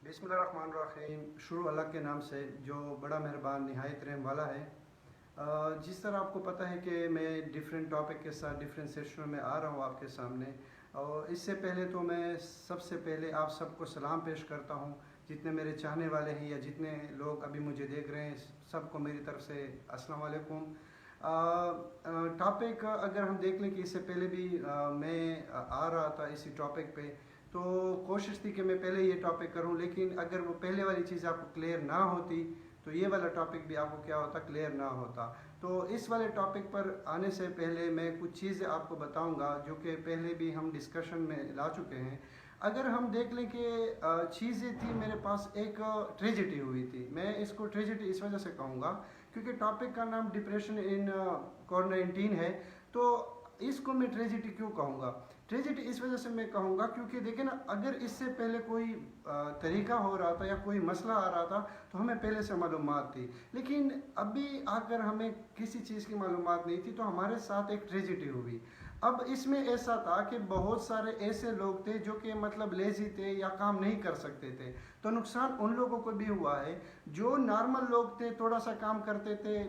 बिस्मिल्लाहिर्रहमानिर्रहीम। शुरू अल्लाह के नाम से जो बड़ा मेहरबान निहायत रहम वाला है। जिस तरह आपको पता है कि मैं डिफरेंट टॉपिक के साथ डिफरेंट सेशनों में आ रहा हूँ आपके सामने। और इससे पहले तो मैं सबसे पहले आप सबको सलाम पेश करता हूँ, जितने मेरे चाहने वाले हैं या जितने लोग अभी मुझे देख रहे हैं, सबको मेरी तरफ से अस्सलाम वालेकुम। टॉपिक अगर हम देख लें कि इससे पहले भी मैं आ रहा था इसी टॉपिक पे, तो कोशिश थी कि मैं पहले ये टॉपिक करूं, लेकिन अगर वो पहले वाली चीज़ आपको क्लियर ना होती तो ये वाला टॉपिक भी आपको क्या होता, क्लियर ना होता। तो इस वाले टॉपिक पर आने से पहले मैं कुछ चीज़ें आपको बताऊंगा जो कि पहले भी हम डिस्कशन में ला चुके हैं। अगर हम देख लें कि चीज़ें थी, मेरे पास एक ट्रेजिडी हुई थी। मैं इसको ट्रेजिडी इस वजह से कहूँगा क्योंकि टॉपिक का नाम डिप्रेशन इन कोविड-19 है। तो इसको मैं ट्रेजिडी क्यों कहूँगा? ट्रेजिडी इस वजह से मैं कहूँगा क्योंकि देखें ना, अगर इससे पहले कोई तरीका हो रहा था या कोई मसला आ रहा था तो हमें पहले से मालूमात थी, लेकिन अभी अगर हमें किसी चीज़ की मालूमात नहीं थी तो हमारे साथ एक ट्रेजिडी हुई। अब इसमें ऐसा था कि बहुत सारे ऐसे लोग थे जो कि मतलब लेजी थे या काम नहीं कर सकते थे, तो नुकसान उन लोगों को भी हुआ है। जो नॉर्मल लोग थे, थोड़ा सा काम करते थे,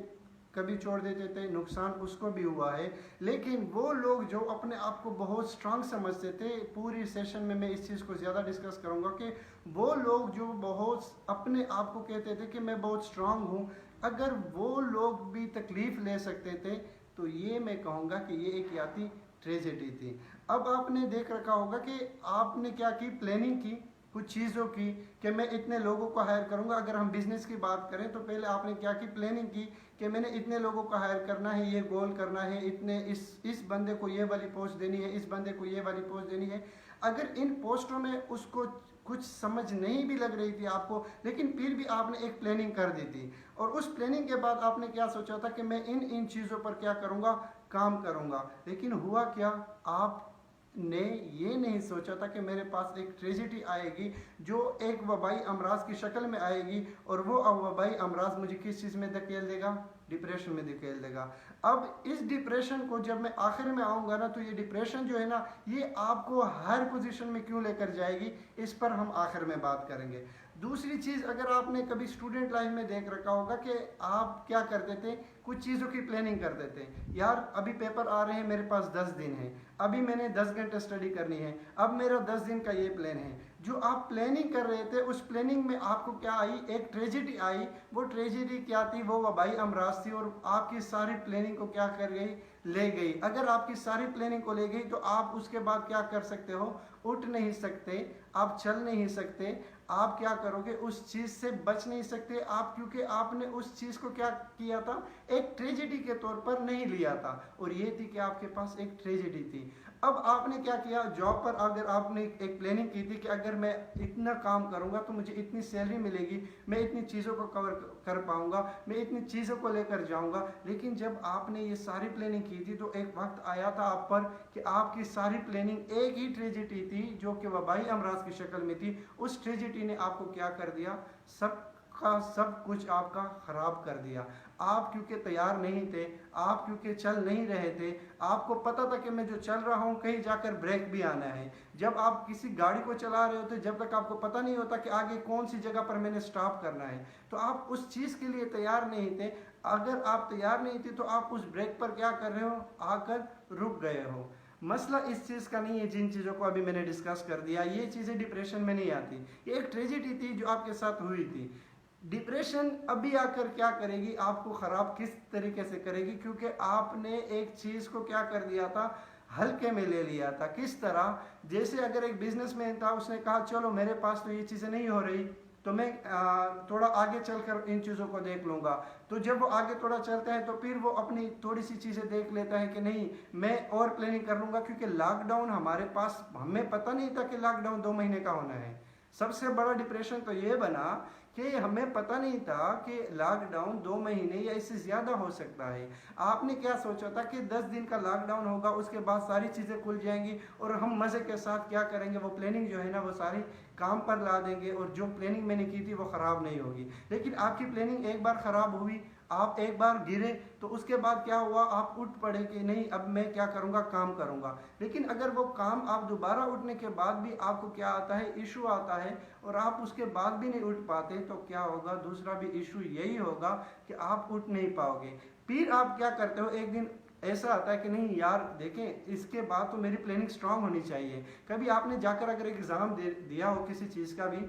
कभी छोड़ देते थे, नुकसान उसको भी हुआ है। लेकिन वो लोग जो अपने आप को बहुत स्ट्रांग समझते थे, पूरी सेशन में मैं इस चीज़ को ज़्यादा डिस्कस करूँगा कि वो लोग जो बहुत अपने आप को कहते थे कि मैं बहुत स्ट्रांग हूँ, अगर वो लोग भी तकलीफ़ ले सकते थे तो ये मैं कहूँगा कि ये एक याती ट्रेजेडी थी। अब आपने देख रखा होगा कि आपने क्या की, प्लानिंग की कुछ चीज़ों की कि मैं इतने लोगों को हायर करूंगा। अगर हम बिजनेस की बात करें तो पहले आपने क्या की, प्लानिंग की कि मैंने इतने लोगों को हायर करना है, ये गोल करना है, इतने इस बंदे को ये वाली पोस्ट देनी है, इस बंदे को ये वाली पोस्ट देनी है। अगर इन पोस्टों में उसको कुछ समझ नहीं भी लग रही थी आपको, लेकिन फिर भी आपने एक प्लानिंग कर दी थी। और उस प्लानिंग के बाद आपने क्या सोचा था कि मैं इन इन चीज़ों पर क्या करूँगा, काम करूँगा। लेकिन हुआ क्या, आप ने ये नहीं सोचा था कि मेरे पास एक ट्रेजिडी आएगी जो एक वबाई अमराज की शक्ल में आएगी, और वो वबाई अमराज मुझे किस चीज़ में धकेल देगा, डिप्रेशन में धकेल देगा। अब इस डिप्रेशन को जब मैं आखिर में आऊँगा ना, तो ये डिप्रेशन जो है ना, ये आपको हर पोजीशन में क्यों लेकर जाएगी, इस पर हम आखिर में बात करेंगे। दूसरी चीज़, अगर आपने कभी स्टूडेंट लाइफ में देख रखा होगा कि आप क्या करते थे, कुछ चीज़ों की प्लानिंग करते थे। यार अभी पेपर आ रहे हैं, मेरे पास 10 दिन है, अभी मैंने 10 घंटे स्टडी करनी है, अब मेरा 10 दिन का ये प्लान है। जो आप प्लानिंग कर रहे थे, उस प्लानिंग में आपको क्या आई, एक ट्रेजिडी आई। वो ट्रेजिडी क्या थी, वो वबाई अमराज थी, और आपकी सारी प्लानिंग को क्या कर गई, ले गई। अगर आपकी सारी प्लानिंग को ले गई तो आप उसके बाद क्या कर सकते हो, उठ नहीं सकते, आप चल नहीं सकते, आप क्या करोगे, उस चीज़ से बच नहीं सकते आप, क्योंकि आपने उस चीज़ को क्या किया था, एक ट्रेजिडी के तौर पर नहीं लिया था। और ये थी कि आपके पास एक ट्रेजिडी थी। अब आपने क्या किया, जॉब पर अगर आपने एक प्लानिंग की थी कि अगर मैं इतना काम करूंगा तो मुझे इतनी सैलरी मिलेगी, मैं इतनी चीज़ों को कवर कर पाऊंगा, मैं इतनी चीज़ों को लेकर जाऊंगा। लेकिन जब आपने ये सारी प्लानिंग की थी तो एक वक्त आया था आप पर कि आपकी सारी प्लानिंग एक ही ट्रेजिडी थी जो कि वबाई अमराज की शक्ल में थी। उस ट्रेजिडी ने आपको क्या कर दिया, सब का सब कुछ आपका ख़राब कर दिया। आप क्योंकि तैयार नहीं थे, आप क्योंकि चल नहीं रहे थे, आपको पता था कि मैं जो चल रहा हूँ कहीं जाकर ब्रेक भी आना है। जब आप किसी गाड़ी को चला रहे होते, जब तक आपको पता नहीं होता कि आगे कौन सी जगह पर मैंने स्टॉप करना है, तो आप उस चीज़ के लिए तैयार नहीं थे। अगर आप तैयार नहीं थे तो आप उस ब्रेक पर क्या कर रहे हो, आकर रुक गए हो। मसला इस चीज़ का नहीं है, जिन चीज़ों को अभी मैंने डिस्कस कर दिया, ये चीज़ें डिप्रेशन में नहीं आती। ये एक ट्रेजिडी थी जो आपके साथ हुई थी। डिप्रेशन अभी आकर क्या करेगी, आपको ख़राब किस तरीके से करेगी, क्योंकि आपने एक चीज़ को क्या कर दिया था, हल्के में ले लिया था। किस तरह, जैसे अगर एक बिजनेसमैन था, उसने कहा चलो मेरे पास तो ये चीज़ें नहीं हो रही, तो मैं थोड़ा आगे चलकर इन चीज़ों को देख लूँगा। तो जब वो आगे थोड़ा चलता है तो फिर वो अपनी थोड़ी सी चीज़ें देख लेता है कि नहीं, मैं और प्लानिंग कर लूँगा, क्योंकि लॉकडाउन हमारे पास, हमें पता नहीं था कि लॉकडाउन 2 महीने का होना है। सबसे बड़ा डिप्रेशन तो ये बना कि हमें पता नहीं था कि लॉकडाउन 2 महीने या इससे ज़्यादा हो सकता है। आपने क्या सोचा था कि 10 दिन का लॉकडाउन होगा, उसके बाद सारी चीज़ें खुल जाएंगी और हम मज़े के साथ क्या करेंगे, वो प्लानिंग जो है ना वो सारी काम पर ला देंगे, और जो प्लानिंग मैंने की थी वो ख़राब नहीं होगी। लेकिन आपकी प्लानिंग एक बार ख़राब हुई, आप एक बार गिरे तो उसके बाद क्या हुआ, आप उठ पड़े कि नहीं अब मैं क्या करूँगा, काम करूँगा। लेकिन अगर वो काम आप दोबारा उठने के बाद भी आपको क्या आता है, इशू आता है, और आप उसके बाद भी नहीं उठ पाते, तो क्या होगा, दूसरा भी इशू यही होगा कि आप उठ नहीं पाओगे। फिर आप क्या करते हो, एक दिन ऐसा आता है कि नहीं यार देखें, इसके बाद तो मेरी प्लानिंग स्ट्रांग होनी चाहिए। कभी आपने जाकर अगर एग्ज़ाम दिया हो किसी चीज़ का भी,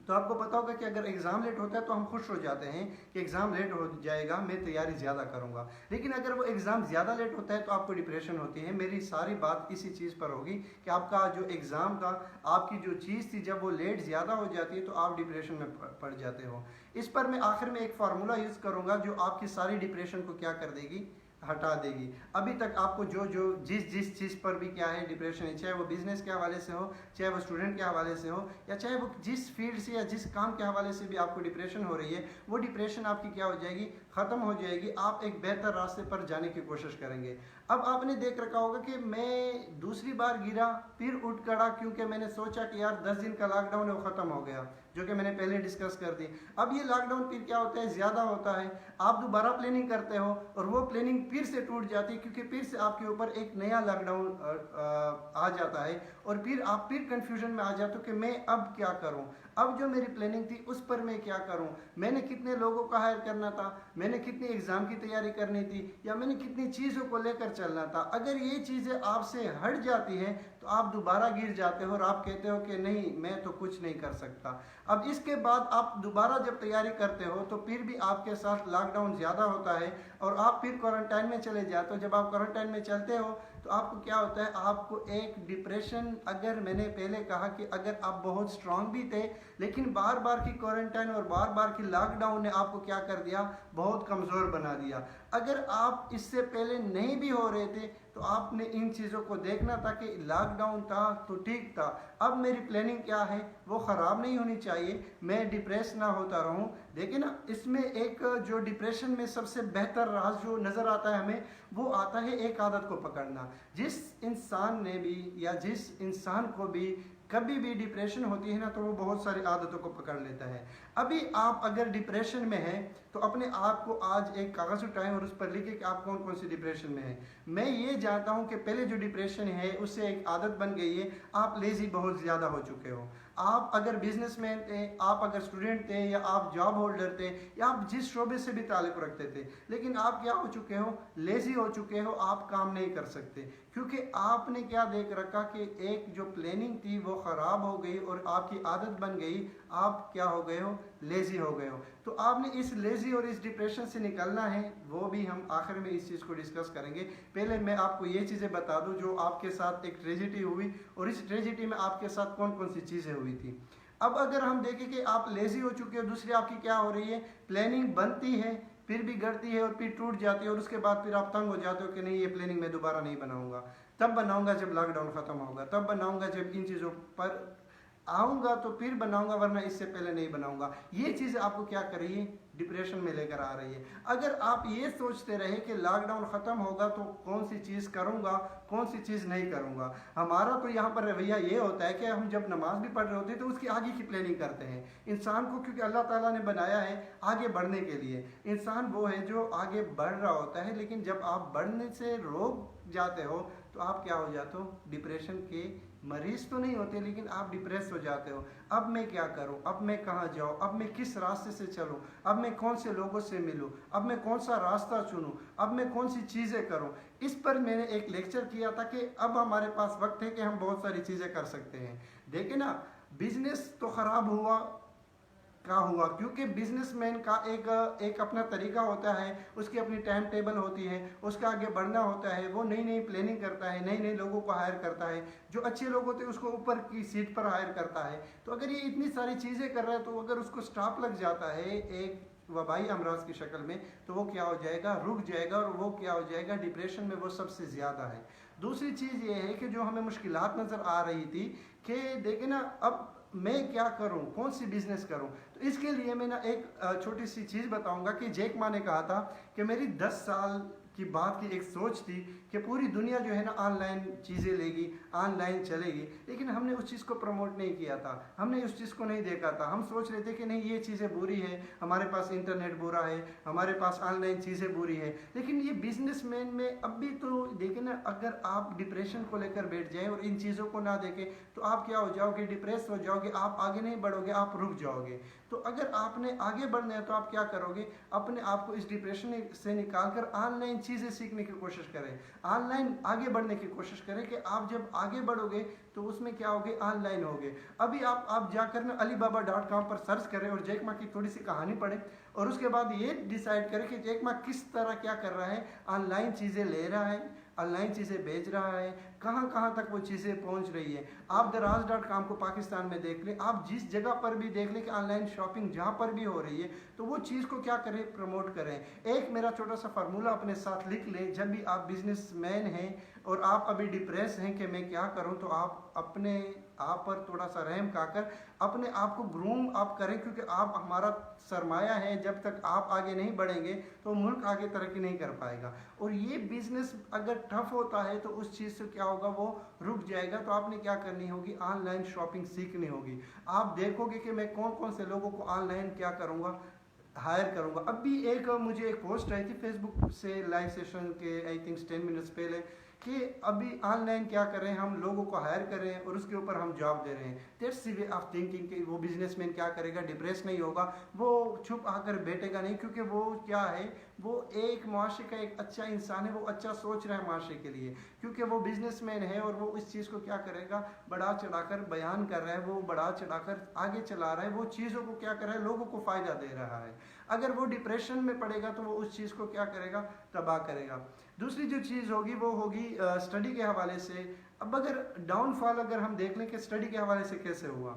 तो आपको पता होगा कि अगर एग्ज़ाम लेट होता है तो हम खुश हो जाते हैं कि एग्ज़ाम लेट हो जाएगा, मैं तैयारी ज़्यादा करूँगा। लेकिन अगर वो एग्ज़ाम ज़्यादा लेट होता है तो आपको डिप्रेशन होती है। मेरी सारी बात इसी चीज़ पर होगी कि आपका जो एग्ज़ाम का, आपकी जो चीज़ थी, जब वो लेट ज़्यादा हो जाती है तो आप डिप्रेशन में पड़ जाते हो। इस पर मैं आखिर में एक फार्मूला यूज़ करूँगा जो आपकी सारी डिप्रेशन को क्या कर देगी, हटा देगी। अभी तक आपको जो जिस चीज़ पर भी क्या है डिप्रेशन है, चाहे वो बिजनेस के हवाले से हो, चाहे वो स्टूडेंट के हवाले से हो, या चाहे वो जिस फील्ड से या जिस काम के हवाले से भी आपको डिप्रेशन हो रही है, वो डिप्रेशन आपकी क्या हो जाएगी, ख़त्म हो जाएगी। आप एक बेहतर रास्ते पर जाने की कोशिश करेंगे। अब आपने देख रखा होगा कि मैं दूसरी बार गिरा, फिर उठ खड़ा, क्योंकि मैंने सोचा कि यार 10 दिन का लॉकडाउन है वो ख़त्म हो गया, जो कि मैंने पहले डिस्कस कर दी। अब ये लॉकडाउन फिर क्या होता है, ज़्यादा होता है, आप दोबारा प्लानिंग करते हो और वो प्लानिंग फिर से टूट जाती है, क्योंकि फिर से आपके ऊपर एक नया लॉकडाउन आ जाता है, और फिर आप फिर कंफ्यूजन में आ जाते हो कि मैं अब क्या करूं, अब जो मेरी प्लानिंग थी उस पर मैं क्या करूं, मैंने कितने लोगों का हायर करना था, मैंने कितनी एग्ज़ाम की तैयारी करनी थी, या मैंने कितनी चीज़ों को लेकर चलना था। अगर ये चीज़ें आपसे हट जाती हैं तो आप दोबारा गिर जाते हो और आप कहते हो कि नहीं मैं तो कुछ नहीं कर सकता। अब इसके बाद आप दोबारा जब तैयारी करते हो तो फिर भी आपके साथ लॉकडाउन ज़्यादा होता है और आप फिर क्वारंटाइन में चले जाते हो। जब आप क्वारंटाइन में चलते हो तो आपको क्या होता है, आपको एक डिप्रेशन, अगर मैंने पहले कहा कि अगर आप बहुत स्ट्रांग भी थे, लेकिन बार बार की क्वारंटाइन और बार बार की लॉकडाउन ने आपको क्या कर दिया, बहुत कमज़ोर बना दिया। अगर आप इससे पहले नहीं भी हो रहे थे तो आपने इन चीज़ों को देखना था कि लॉकडाउन था तो ठीक था, अब मेरी प्लानिंग क्या है वो ख़राब नहीं होनी चाहिए, मैं डिप्रेस ना होता रहूं। देखिए ना, इसमें एक जो डिप्रेशन में सबसे बेहतर राज जो नज़र आता है हमें, वो आता है एक आदत को पकड़ना। जिस इंसान ने भी या जिस इंसान को भी कभी भी डिप्रेशन होती है ना, तो वो बहुत सारी आदतों को पकड़ लेता है। अभी आप अगर डिप्रेशन में हैं तो अपने आप को आज एक कागज़ उठाएं और उस पर लिखें कि आप कौन कौन सी डिप्रेशन में हैं। मैं ये जानता हूँ कि पहले जो डिप्रेशन है उससे एक आदत बन गई है, आप लेज़ी बहुत ज़्यादा हो चुके हो। आप अगर बिजनेसमैन थे, आप अगर स्टूडेंट थे, या आप जॉब होल्डर थे, या आप जिस शोबे से भी ताल्लुक़ रखते थे, लेकिन आप क्या हो चुके हो, लेज़ी हो चुके हो, आप काम नहीं कर सकते, क्योंकि आपने क्या देख रखा कि एक जो प्लानिंग थी वो ख़राब हो गई और आपकी आदत बन गई, आप क्या हो गए हो, लेज़ी हो गए हो। तो आपने इस लेज़ी और इस डिप्रेशन से निकलना है, वो भी हम आखिर में इस चीज़ को डिस्कस करेंगे। पहले मैं आपको ये चीज़ें बता दूं जो आपके साथ एक ट्रेजिडी हुई और इस ट्रेजिडी में आपके साथ कौन कौन सी चीज़ें हुई थी। अब अगर हम देखें कि आप लेज़ी हो चुके हो, दूसरी आपकी क्या हो रही है, प्लानिंग बनती है फिर भी गड़ती है और फिर टूट जाती है, और उसके बाद फिर आप तंग हो जाते हो कि नहीं ये प्लानिंग मैं दोबारा नहीं बनाऊंगा, तब बनाऊंगा जब लॉकडाउन ख़त्म होगा, तब बनाऊंगा जब इन चीज़ों पर आऊँगा तो फिर बनाऊंगा, वरना इससे पहले नहीं बनाऊंगा। ये चीज़ आपको क्या कर रही है, डिप्रेशन में लेकर आ रही है। अगर आप ये सोचते रहे कि लॉकडाउन ख़त्म होगा तो कौन सी चीज़ करूंगा, कौन सी चीज़ नहीं करूंगा, हमारा तो यहाँ पर रवैया ये होता है कि हम जब नमाज भी पढ़ रहे होते हैं तो उसकी आगे की प्लानिंग करते हैं। इंसान को क्योंकि अल्लाह ताला ने बनाया है आगे बढ़ने के लिए, इंसान वो है जो आगे बढ़ रहा होता है, लेकिन जब आप बढ़ने से रोक जाते हो तो आप क्या हो जाते हो, डिप्रेशन के मरीज तो नहीं होते लेकिन आप डिप्रेस हो जाते हो। अब मैं क्या करूं, अब मैं कहाँ जाऊं, अब मैं किस रास्ते से चलूं, अब मैं कौन से लोगों से मिलूं, अब मैं कौन सा रास्ता चुनूं, अब मैं कौन सी चीज़ें करूं। इस पर मैंने एक लेक्चर किया था कि अब हमारे पास वक्त है कि हम बहुत सारी चीज़ें कर सकते हैं। देखिए ना, बिजनेस तो ख़राब हुआ क्या हुआ, क्योंकि बिजनेसमैन का एक अपना तरीका होता है, उसकी अपनी टाइम टेबल होती है, उसका आगे बढ़ना होता है, वो नई नई प्लानिंग करता है, नए नए लोगों को हायर करता है, जो अच्छे लोग होते हैं उसको ऊपर की सीट पर हायर करता है। तो अगर ये इतनी सारी चीज़ें कर रहा है तो अगर उसको स्टॉप लग जाता है एक वबाई अमराज की शक्ल में, तो वो क्या हो जाएगा, रुक जाएगा, और वो क्या हो जाएगा, डिप्रेशन में वो सबसे ज़्यादा है। दूसरी चीज़ ये है कि जो हमें मुश्किलात नज़र आ रही थी कि देखे ना, अब मैं क्या करूं, कौन सी बिजनेस करूं। तो इसके लिए मैं ना एक छोटी सी चीज़ बताऊंगा कि जैक मा ने कहा था कि मेरी 10 साल की बात की एक सोच थी कि पूरी दुनिया जो है ना ऑनलाइन चीज़ें लेगी, ऑनलाइन चलेगी, लेकिन हमने उस चीज़ को प्रमोट नहीं किया था, हमने उस चीज़ को नहीं देखा था। हम सोच रहे थे कि नहीं ये चीज़ें बुरी है, हमारे पास इंटरनेट बुरा है, हमारे पास ऑनलाइन चीज़ें बुरी है। लेकिन ये बिजनेसमैन में अब भी तो देखें ना, अगर आप डिप्रेशन को लेकर बैठ जाएं और इन चीज़ों को ना देखें तो आप क्या हो जाओगे, डिप्रेस हो जाओगे, आप आगे नहीं बढ़ोगे, आप रुक जाओगे। तो अगर आपने आगे बढ़ना है तो आप क्या करोगे, अपने आप को इस डिप्रेशन से निकाल कर ऑनलाइन चीज़ें सीखने की कोशिश करें, ऑनलाइन आगे बढ़ने की कोशिश करें कि आप जब आगे बढ़ोगे तो उसमें क्या होगे, ऑनलाइन होगे। अभी आप जाकर ना alibaba.com पर सर्च करें और जैक मा की थोड़ी सी कहानी पढ़ें और उसके बाद ये डिसाइड करें कि जैक मा किस तरह क्या कर रहा है, ऑनलाइन चीज़ें ले रहा है, ऑनलाइन चीज़ें बेच रहा है, कहाँ कहाँ तक वो चीज़ें पहुँच रही है। आप दराज.com को पाकिस्तान में देख लें, आप जिस जगह पर भी देख लें कि ऑनलाइन शॉपिंग जहाँ पर भी हो रही है तो वो चीज़ को क्या करें, प्रमोट करें। एक मेरा छोटा सा फार्मूला अपने साथ लिख लें, जब भी आप बिजनेसमैन हैं और आप अभी डिप्रेस हैं कि मैं क्या करूं, तो आप अपने आप पर थोड़ा सा रहम खाकर अपने आप को ग्रूम आप करें, क्योंकि आप हमारा सरमाया है। जब तक आप आगे नहीं बढ़ेंगे तो मुल्क आगे तरक्की नहीं कर पाएगा। और ये बिजनेस अगर टफ होता है तो उस चीज़ से क्या होगा, वो रुक जाएगा। तो आपने क्या करनी होगी, ऑनलाइन शॉपिंग सीखनी होगी। आप देखोगे कि मैं कौन कौन से लोगों को ऑनलाइन क्या करूँगा, हायर करूँगा। अभी मुझे एक पोस्ट आई थी फेसबुक से लाइव सेशन के आई थिंक 10 मिनट्स पहले कि अभी ऑनलाइन क्या करें, हम लोगों को हायर करें और उसके ऊपर हम जॉब दे रहे हैं। That's the way of thinking कि वो बिजनेसमैन क्या करेगा, डिप्रेस नहीं होगा, वो चुप आकर बैठेगा नहीं, क्योंकि वो क्या है, वो एक मुआशरे का एक अच्छा इंसान है, वो अच्छा सोच रहा है मुआशरे के लिए, क्योंकि वो बिजनेसमैन है और वो इस चीज़ को क्या करेगा, बढ़ा चढ़ाकर बयान कर रहा है, वो बढ़ा चढ़ाकर आगे चला रहा है, वो चीज़ों को क्या कर रहा है, लोगों को फ़ायदा दे रहा है। अगर वो डिप्रेशन में पड़ेगा तो वो उस चीज़ को क्या करेगा, तबाह करेगा। दूसरी जो चीज़ होगी वो होगी स्टडी के हवाले से। अब अगर डाउनफॉल अगर हम देख लें कि स्टडी के हवाले से कैसे हुआ,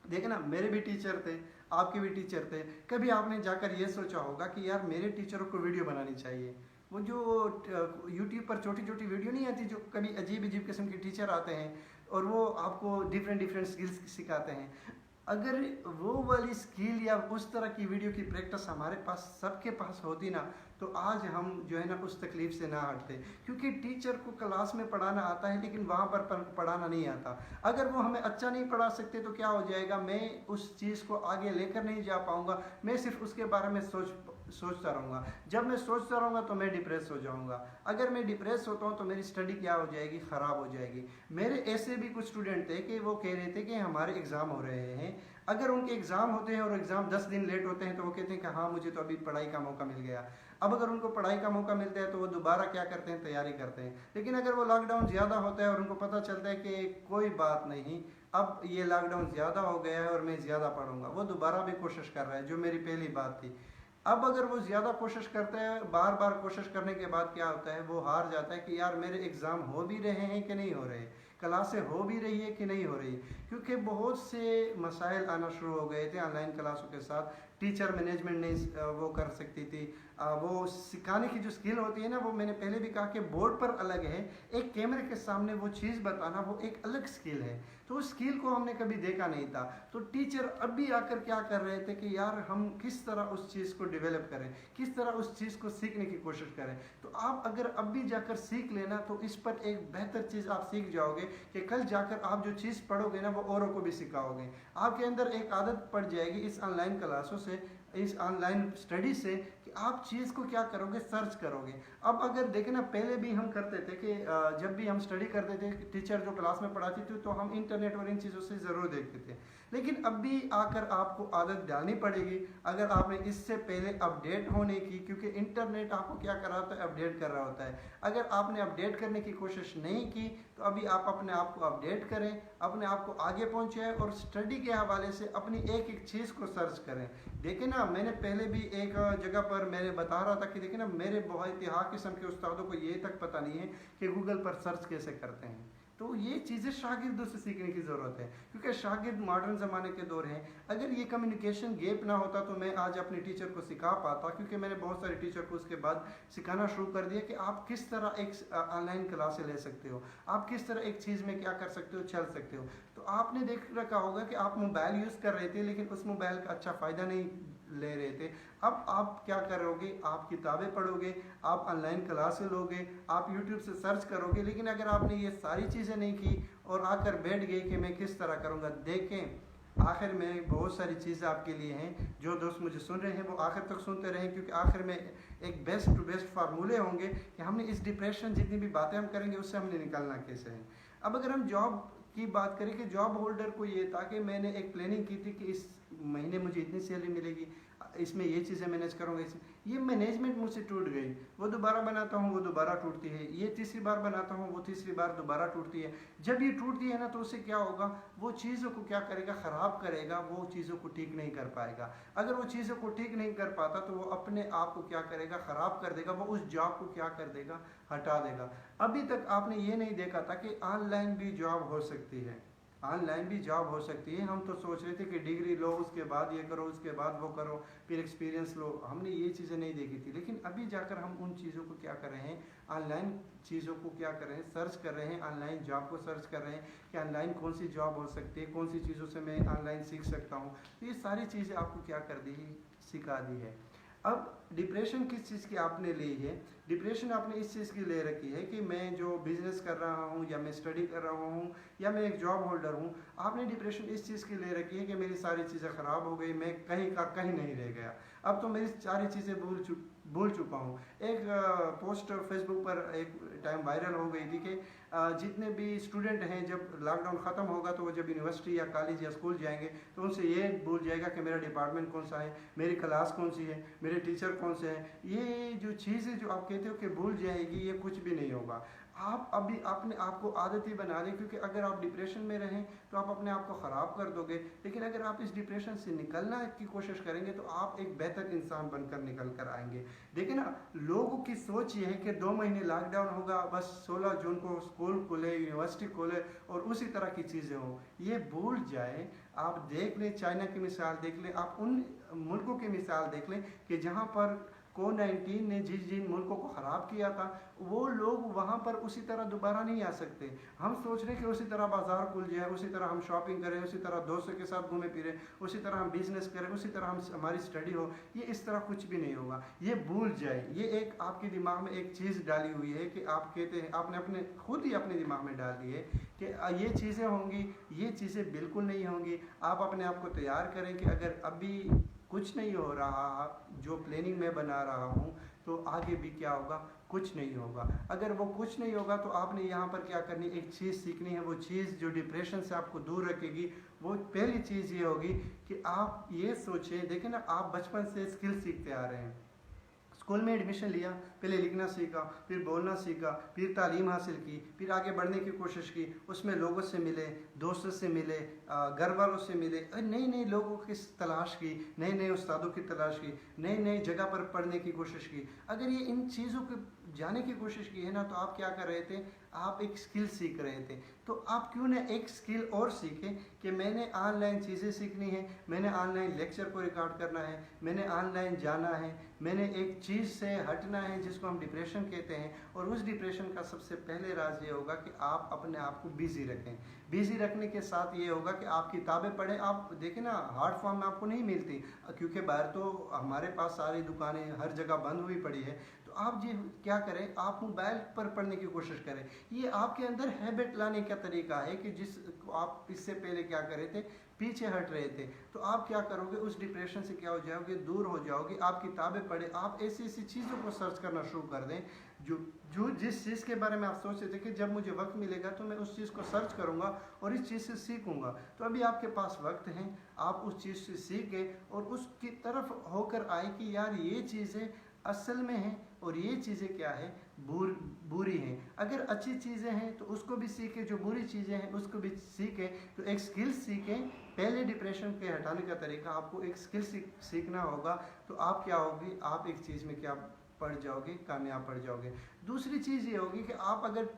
देखें ना, मेरे भी टीचर थे, आपके भी टीचर थे। कभी आपने जाकर ये सोचा होगा कि यार मेरे टीचरों को वीडियो बनानी चाहिए। वो जो यूट्यूब पर छोटी छोटी वीडियो नहीं आती, जो कभी अजीब अजीब किस्म के टीचर आते हैं और वो आपको डिफरेंट डिफरेंट स्किल्स सिखाते हैं। अगर वो वाली स्किल या उस तरह की वीडियो की प्रैक्टिस हमारे पास सबके पास होती ना, तो आज हम जो है ना उस तकलीफ से ना हटते। क्योंकि टीचर को क्लास में पढ़ाना आता है लेकिन वहाँ पर पढ़ाना नहीं आता। अगर वो हमें अच्छा नहीं पढ़ा सकते तो क्या हो जाएगा, मैं उस चीज़ को आगे लेकर नहीं जा पाऊँगा, मैं सिर्फ उसके बारे में सोचता रहूँगा। जब मैं सोचता रहूँगा तो मैं डिप्रेस हो जाऊँगा। अगर मैं डिप्रेस होता हूँ तो मेरी स्टडी क्या हो जाएगी, ख़राब हो जाएगी। मेरे ऐसे भी कुछ स्टूडेंट थे कि वो कह रहे थे कि हमारे एग्ज़ाम हो रहे हैं, अगर उनके एग्ज़ाम होते हैं और एग्ज़ाम 10 दिन लेट होते हैं तो वो कहते हैं कि हाँ मुझे तो अभी पढ़ाई का मौका मिल गया। अब अगर उनको पढ़ाई का मौका मिलता है तो वो दोबारा क्या करते हैं, तैयारी करते हैं। लेकिन अगर वो लॉकडाउन ज़्यादा होता है और उनको पता चलता है कि कोई बात नहीं, अब ये लॉकडाउन ज़्यादा हो गया है और मैं ज़्यादा पढ़ूंगा, वो दोबारा भी कोशिश कर रहा है, जो मेरी पहली बात थी। अब अगर वो ज़्यादा कोशिश करता है, बार बार कोशिश करने के बाद क्या होता है, वो हार जाता है कि यार मेरे एग्ज़ाम हो भी रहे हैं कि नहीं हो रहे, क्लासें हो भी रही है कि नहीं हो रही। क्योंकि बहुत से मसाइल आना शुरू हो गए थे ऑनलाइन क्लासों के साथ। टीचर मैनेजमेंट नहीं वो कर सकती थी, वो सिखाने की जो स्किल होती है ना, वो मैंने पहले भी कहा कि बोर्ड पर अलग है, एक कैमरे के सामने वो चीज़ बताना वो एक अलग स्किल है। तो उस स्किल को हमने कभी देखा नहीं था। तो टीचर अब भी आकर क्या कर रहे थे कि यार हम किस तरह उस चीज़ को डेवलप करें, किस तरह उस चीज़ को सीखने की कोशिश करें। तो आप अगर अब भी जाकर सीख लेना तो इस पर एक बेहतर चीज़ आप सीख जाओगे कि कल जाकर आप जो चीज़ पढ़ोगे ना वो औरों को भी सिखाओगे। आपके अंदर एक आदत पड़ जाएगी इस ऑनलाइन क्लासों से, इस ऑनलाइन स्टडी से, कि आप चीज़ को क्या करोगे, सर्च करोगे। अब अगर देखें ना, पहले भी हम करते थे कि जब भी हम स्टडी करते थे, टीचर जो क्लास में पढ़ाती थी तो हम इंटरनेट और इन चीज़ों से ज़रूर देखते थे। लेकिन अब भी आकर आपको आदत डालनी पड़ेगी अगर आपने इससे पहले अपडेट होने की, क्योंकि इंटरनेट आपको क्या कर रहा होता है, अपडेट कर रहा होता है। अगर आपने अपडेट करने की कोशिश नहीं की तो अभी आप अपने आप को अपडेट करें, अपने आप को आगे पहुँचे और स्टडी के हवाले से अपनी एक एक चीज़ को सर्च करें। देखें ना, मैंने पहले भी एक जगह पर मैंने बता रहा था कि देखें ना, मेरे बहुत इतिहास किस्म के उस्तादों को ये तक पता नहीं है कि गूगल पर सर्च कैसे करते हैं। तो ये चीज़ें शागिर्दों से सीखने की ज़रूरत है, क्योंकि शागिर्द मॉडर्न ज़माने के दौर हैं। अगर ये कम्युनिकेशन गैप ना होता तो मैं आज अपने टीचर को सिखा पाता, क्योंकि मैंने बहुत सारे टीचर को उसके बाद सिखाना शुरू कर दिया कि आप किस तरह एक ऑनलाइन क्लासें ले सकते हो, आप किस तरह एक चीज़ में क्या कर सकते हो, चल सकते हो। तो आपने देख रखा होगा कि आप मोबाइल यूज़ कर रहे थे लेकिन उस मोबाइल का अच्छा फ़ायदा नहीं ले रहे थे। अब आप क्या करोगे, आप किताबें पढ़ोगे, आप ऑनलाइन क्लासेस लोगे, आप यूट्यूब से सर्च करोगे, लेकिन अगर आपने ये सारी चीज़ें नहीं की और आकर बैठ गए कि मैं किस तरह करूँगा, देखें आखिर में बहुत सारी चीज़ें आपके लिए हैं। जो दोस्त मुझे सुन रहे हैं वो आखिर तक सुनते रहें, क्योंकि आखिर में एक बेस्ट टू बेस्ट फार्मूले होंगे कि हमने इस डिप्रेशन, जितनी भी बातें हम करेंगे उससे हमने निकलना कैसे है। अब अगर हम जॉब की बात करें कि जॉब होल्डर को ये था कि मैंने एक प्लानिंग की थी कि इस महीने मुझे इतनी सैलरी मिलेगी, इसमें ये चीज़ें मैनेज करूँगा, ये मैनेजमेंट मुझसे टूट गई, वो दोबारा बनाता हूँ वो दोबारा टूटती है, ये तीसरी बार बनाता हूँ वो तीसरी बार दोबारा टूटती है। जब ये टूटती है ना तो उससे क्या होगा, वो चीज़ों को क्या करेगा, ख़राब करेगा, वो चीज़ों को ठीक नहीं कर पाएगा। अगर वो चीज़ों को ठीक नहीं कर पाता तो वो अपने आप को क्या करेगा, ख़राब कर देगा, वो उस जॉब को क्या कर देगा, हटा देगा। अभी तक आपने ये नहीं देखा था कि ऑनलाइन भी जॉब हो सकती है, ऑनलाइन भी जॉब हो सकती है। हम तो सोच रहे थे कि डिग्री लो, उसके बाद ये करो, उसके बाद वो करो, फिर एक्सपीरियंस लो, हमने ये चीज़ें नहीं देखी थी। लेकिन अभी जाकर हम उन चीज़ों को क्या कर रहे हैं, ऑनलाइन चीज़ों को क्या कर रहे हैं, सर्च कर रहे हैं, ऑनलाइन जॉब को सर्च कर रहे हैं कि ऑनलाइन कौन सी जॉब हो सकती है, कौन सी चीज़ों से मैं ऑनलाइन सीख सकता हूँ। तो ये सारी चीज़ें आपको क्या कर दी है, सिखा दी है। अब डिप्रेशन किस चीज़ की आपने ली है, डिप्रेशन आपने इस चीज़ की ले रखी है कि मैं जो बिज़नेस कर रहा हूँ या मैं स्टडी कर रहा हूँ या मैं एक जॉब होल्डर हूँ, आपने डिप्रेशन इस चीज़ की ले रखी है कि मेरी सारी चीज़ें ख़राब हो गई, मैं कहीं का कहीं नहीं रह गया, अब तो मेरी सारी चीज़ें भूल चुका हूँ। एक पोस्ट फेसबुक पर एक टाइम वायरल हो गई थी कि जितने भी स्टूडेंट हैं जब लॉकडाउन ख़त्म होगा तो वो जब यूनिवर्सिटी या कॉलेज या स्कूल जाएंगे तो उनसे ये भूल जाएगा कि मेरा डिपार्टमेंट कौन सा है, मेरी क्लास कौन सी है, मेरे टीचर कौन से हैं। ये जो चीज़ें जो आप कहते हो कि भूल जाएगी, ये कुछ भी नहीं होगा। आप अभी अपने आप को आदत ही बना लें, क्योंकि अगर आप डिप्रेशन में रहें तो आप अपने आप को ख़राब कर दोगे। लेकिन अगर आप इस डिप्रेशन से निकलना की कोशिश करेंगे तो आप एक बेहतर इंसान बनकर निकल कर आएंगे। देखिए ना, लोगों की सोच ये है कि 2 महीने लॉकडाउन होगा, बस 16 जून को स्कूल खुले, यूनिवर्सिटी खुले और उसी तरह की चीज़ें हों। ये भूल जाए। आप देख लें, चाइना की मिसाल देख लें, आप उन मुल्कों की मिसाल देख लें कि जहाँ पर कोविड-19 ने जिन मुल्कों को ख़राब किया था, वो लोग वहाँ पर उसी तरह दोबारा नहीं आ सकते। हम सोच रहे हैं कि उसी तरह बाज़ार खुल जाए, उसी तरह हम शॉपिंग करें, उसी तरह दोस्तों के साथ घूमे फिरें, उसी तरह हम बिज़नेस करें, उसी तरह हमारी स्टडी हो। ये इस तरह कुछ भी नहीं होगा, ये भूल जाए। ये एक आपके दिमाग में एक चीज़ डाली हुई है कि आप कहते हैं, आपने अपने खुद ही अपने दिमाग में डाल दी है कि ये चीज़ें होंगी, ये चीज़ें बिल्कुल नहीं होंगी। आप अपने आप को तैयार करें कि अगर अभी कुछ नहीं हो रहा, जो प्लानिंग मैं बना रहा हूँ, तो आगे भी क्या होगा, कुछ नहीं होगा। अगर वो कुछ नहीं होगा तो आपने यहाँ पर क्या करनी, एक चीज़ सीखनी है। वो चीज़ जो डिप्रेशन से आपको दूर रखेगी, वो पहली चीज़ ये होगी कि आप ये सोचें। देखें ना, आप बचपन से स्किल सीखते आ रहे हैं, स्कूल में एडमिशन लिया, पहले लिखना सीखा, फिर बोलना सीखा, फिर तालीम हासिल की, फिर आगे बढ़ने की कोशिश की, उसमें लोगों से मिले, दोस्तों से मिले, घर वालों से मिले, नई नई लोगों की तलाश की, नए नए उस्तादों की तलाश की, नई नई जगह पर पढ़ने की कोशिश की। अगर ये इन चीज़ों को जाने की कोशिश की है ना, तो आप क्या कर रहे थे, आप एक स्किल सीख रहे थे। तो आप क्यों ना एक स्किल और सीखें कि मैंने ऑनलाइन चीज़ें सीखनी है, मैंने ऑनलाइन लेक्चर को रिकॉर्ड करना है, मैंने ऑनलाइन जाना है, मैंने एक चीज़ से हटना है जिसको हम डिप्रेशन कहते हैं। और उस डिप्रेशन का सबसे पहले राज ये होगा कि आप अपने आप को बिज़ी रखें। बिज़ी रखने के साथ ये होगा कि आप किताबें पढ़ें। आप देखें ना, हार्ड फॉर्म में आपको नहीं मिलती, क्योंकि बाहर तो हमारे पास सारी दुकानें हर जगह बंद हुई पड़ी है। तो आप ये क्या करें, आप मोबाइल पर पढ़ने की कोशिश करें। ये आपके अंदर हैबिट लाने का तरीका है कि जिस आप इससे पहले क्या कर रहे थे, पीछे हट रहे थे। तो आप क्या करोगे, उस डिप्रेशन से क्या हो जाओगे, दूर हो जाओगे। आप किताबें पढ़ें, आप ऐसी ऐसी चीज़ों को सर्च करना शुरू कर दें जो जिस चीज़ के बारे में आप सोच रहे थे कि जब मुझे वक्त मिलेगा तो मैं उस चीज़ को सर्च करूंगा और इस चीज़ से सीखूंगा। तो अभी आपके पास वक्त है, आप उस चीज़ से सीखें और उसकी तरफ होकर आए कि यार ये चीज़ें असल में हैं और ये चीज़ें क्या है, बुरी हैं। अगर अच्छी चीज़ें हैं तो उसको भी सीखें, जो बुरी चीज़ें हैं उसको भी सीखें। तो एक स्किल सीखें। पहले डिप्रेशन के हटाने का तरीका, आपको एक स्किल सीखना होगा। तो आप क्या होगी, आप एक चीज़ में क्या पढ़ जाओगे, कामयाब पढ़ जाओगे। दूसरी चीज़ ये होगी कि आप अगर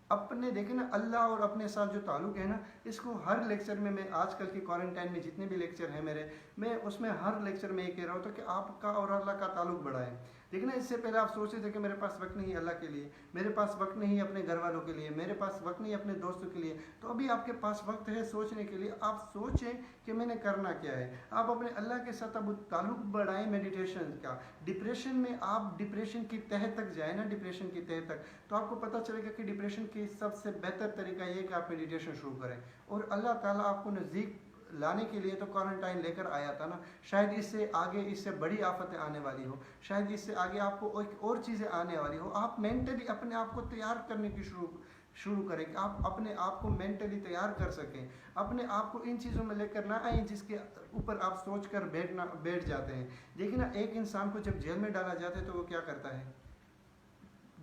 अपने देखें ना, अल्लाह और अपने साथ जो ताल्लुक़ है ना, इसको हर लेक्चर में, मैं आजकल की क्वारंटाइन में जितने भी लेक्चर हैं मेरे, मैं उसमें हर लेक्चर में ये कह रहा हूँ कि आपका और अल्लाह का ताल्लुक़ बढ़ाएं। देखना, इससे पहले आप सोचते थे कि मेरे पास वक्त नहीं है अल्लाह के लिए, मेरे पास वक्त नहीं है अपने घर वालों के लिए, मेरे पास वक्त नहीं है अपने दोस्तों के लिए। तो अभी आपके पास वक्त है सोचने के लिए। आप सोचें कि मैंने करना क्या है। आप अपने अल्लाह के साथ अब ताल्लुक बढ़ाएं मेडिटेशन का। डिप्रेशन में आप डिप्रेशन की तह तक जाए ना, डिप्रेशन की तह तक, तो आपको पता चलेगा कि डिप्रेशन की सबसे बेहतर तरीका ये कि आप मेडिटेशन शुरू करें। और अल्लाह ताला आपको नज़दीक लाने के लिए तो क्वारंटाइन लेकर आया था ना। शायद इससे आगे इससे बड़ी आफतें आने वाली हो, शायद इससे आगे आपको और चीज़ें आने वाली हो। आप मेंटली अपने आप को तैयार करने की शुरू करें कि आप अपने आप को मेंटली तैयार कर सकें, अपने आप को इन चीज़ों में लेकर ना आए जिसके ऊपर आप सोच कर बैठ जाते हैं। देखिए ना, एक इंसान को जब जेल में डाला जाता है तो वो क्या करता है,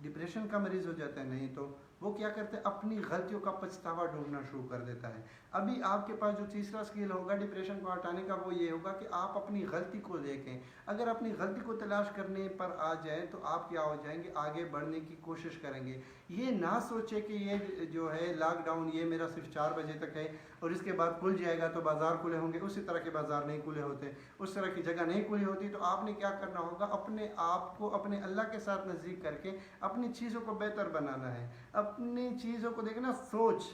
डिप्रेशन का मरीज हो जाता है, नहीं तो वो क्या करते हैं, अपनी गलतियों का पछतावा ढूंढना शुरू कर देता है। अभी आपके पास जो तीसरा स्किल होगा डिप्रेशन को हटाने का, वो ये होगा कि आप अपनी गलती को देखें। अगर अपनी गलती को तलाश करने पर आ जाए तो आप क्या हो जाएंगे, आगे बढ़ने की कोशिश करेंगे। ये ना सोचे कि ये जो है लॉकडाउन ये मेरा सिर्फ 4 बजे तक है और इसके बाद खुल जाएगा तो बाज़ार खुले होंगे। उसी तरह के बाज़ार नहीं खुले होते, उस तरह की जगह नहीं खुली होती। तो आपने क्या करना होगा, अपने आप को अपने अल्लाह के साथ नज़दीक करके अपनी चीज़ों को बेहतर बनाना है। अपनी चीज़ों को देखना, सोच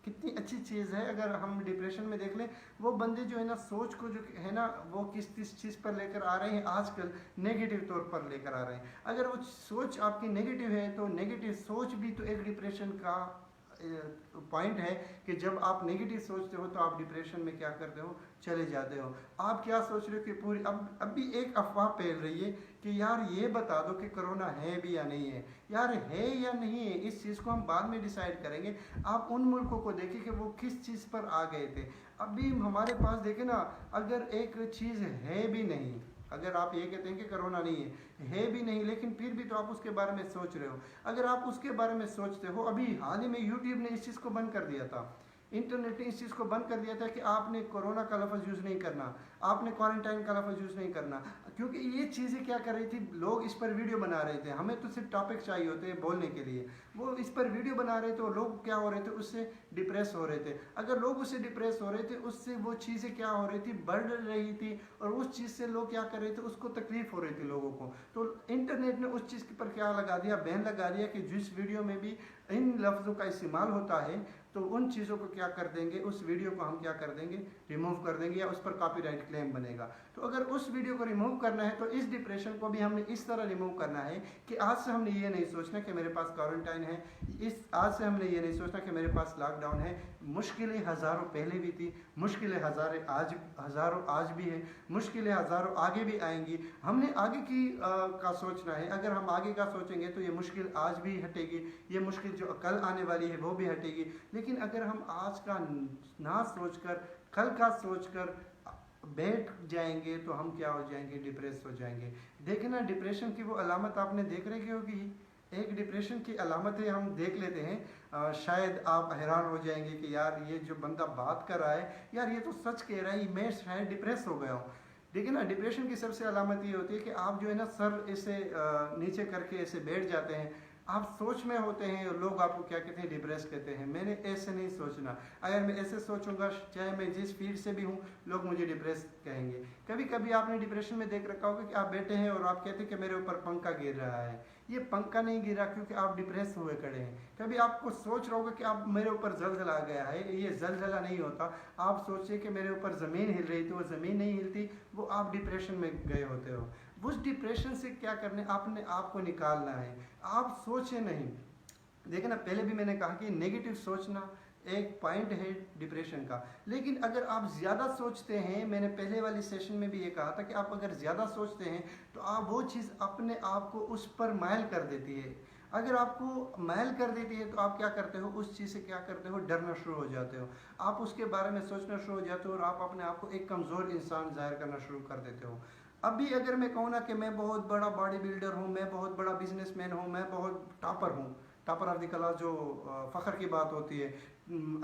कितनी अच्छी चीज़ है। अगर हम डिप्रेशन में देख लें, वो बंदे जो है ना सोच को जो है ना वो किस चीज़ पर लेकर आ रहे हैं, आजकल नेगेटिव तौर पर लेकर आ रहे हैं। अगर वो सोच आपकी नेगेटिव है तो नेगेटिव सोच भी तो एक डिप्रेशन का पॉइंट है कि जब आप नेगेटिव सोचते हो तो आप डिप्रेशन में क्या करते हो, चले जाते हो। आप क्या सोच रहे हो कि पूरी अब भी एक अफवाह फैल रही है कि यार ये बता दो कि कोरोना है भी या नहीं है। यार है या नहीं है इस चीज़ को हम बाद में डिसाइड करेंगे। आप उन मुल्कों को देखिए कि वो किस चीज़ पर आ गए थे। अभी हमारे पास देखे ना, अगर एक चीज़ है भी नहीं, अगर आप ये कहते हैं कि कोरोना नहीं है भी नहीं, लेकिन फिर भी तो आप उसके बारे में सोच रहे हो। अगर आप उसके बारे में सोचते हो, अभी हाल ही में यूट्यूब ने इस चीज़ को बंद कर दिया था, इंटरनेट ने इस चीज़ को बंद कर दिया था कि आपने कोरोना का लफ्ज़ यूज़ नहीं करना, आपने क्वारंटाइन का लफ्ज़ यूज़ नहीं करना। क्योंकि ये चीज़ें क्या कर रही थी, लोग इस पर वीडियो बना रहे थे। हमें तो सिर्फ टॉपिक चाहिए होते हैं बोलने के लिए, वो इस पर वीडियो बना रहे थे और लोग क्या हो रहे थे, उससे डिप्रेस हो रहे थे। अगर लोग उससे डिप्रेस हो रहे थे, उससे वो चीज़ें क्या हो रही थी, बढ़ रही थी, और उस चीज़ से लोग क्या कर रहे थे, उसको तकलीफ हो रही थी लोगों को। तो इंटरनेट ने उस चीज़ पर क्या लगा दिया, बैन लगा दिया कि जिस वीडियो में भी इन लफ्ज़ों का इस्तेमाल होता है तो उन चीज़ों को क्या कर देंगे, उस वीडियो को हम क्या कर देंगे, रिमूव कर देंगे, या उस पर कॉपीराइट क्लेम बनेगा। तो अगर उस वीडियो को रिमूव करना है तो इस डिप्रेशन को भी हमने इस तरह रिमूव करना है कि आज से हमने ये नहीं सोचना कि मेरे पास क्वारंटाइन है, आज से हमने ये नहीं सोचना कि मेरे पास लॉकडाउन है। मुश्किलें हज़ारों पहले भी थी, मुश्किलें हज़ारों आज भी है, मुश्किलें हज़ारों आगे भी आएंगी। हमने आगे की का सोचना है। अगर हम आगे का सोचेंगे तो ये मुश्किल आज भी हटेगी, ये मुश्किल जो कल आने वाली है वो भी हटेगी। लेकिन अगर हम आज का ना सोचकर कल का सोचकर बैठ जाएंगे तो हम क्या हो जाएंगे, डिप्रेस हो जाएंगे। देखें ना, डिप्रेशन की वो अलामत आपने देख रखी होगी। एक डिप्रेशन की अलामतें हम देख लेते हैं, शायद आप हैरान हो जाएंगे कि यार ये जो बंदा बात कर रहा है, यार ये तो सच कह रहा है, मैं शायद डिप्रेस हो गया हूँ। देखिए ना, डिप्रेशन की सबसे अलामत ये होती है कि आप जो है ना सर ऐसे नीचे करके ऐसे बैठ जाते हैं, आप सोच में होते हैं और लोग आपको क्या कहते हैं, डिप्रेस कहते हैं। मैंने ऐसे नहीं सोचना, अगर मैं ऐसे सोचूंगा चाहे मैं जिस फील्ड से भी हूँ, लोग मुझे डिप्रेस कहेंगे। कभी कभी आपने डिप्रेशन में देख रखा होगा कि आप बैठे हैं और आप कहते हैं कि मेरे ऊपर पंखा गिर रहा है। ये पंखा नहीं गिरा क्योंकि आप डिप्रेस हुए खड़े हैं। कभी आपको सोच रहा होगा कि आप मेरे ऊपर जलजला आ गया है, ये जलजला नहीं होता। आप सोचिए कि मेरे ऊपर ज़मीन हिल रही थी, वो ज़मीन नहीं हिलती, वो आप डिप्रेशन में गए होते हो। उस डिप्रेशन से क्या करने, आपने आपको निकालना है, आप सोचे नहीं। देखिए ना, पहले भी मैंने कहा कि नेगेटिव सोचना एक पॉइंट है डिप्रेशन का। लेकिन अगर आप ज़्यादा सोचते हैं, मैंने पहले वाली सेशन में भी ये कहा था कि आप अगर ज़्यादा सोचते हैं तो आप वो चीज़ अपने आप को उस पर माइल कर देती है। अगर आपको माइल कर देती है तो आप क्या करते हो, उस चीज़ से क्या करते हो, डरना शुरू हो जाते हो। आप उसके बारे में सोचना शुरू हो जाते हो और आप अपने आप को एक कमज़ोर इंसान जाहिर करना शुरू कर देते हो। अभी अगर मैं कहूँ ना कि मैं बहुत बड़ा बॉडी बिल्डर हूँ, मैं बहुत बड़ा बिजनेसमैन हूँ, मैं बहुत टॉपर हूँ, टॉपर ऑफ द क्लास जो फ़ख्र की बात होती है,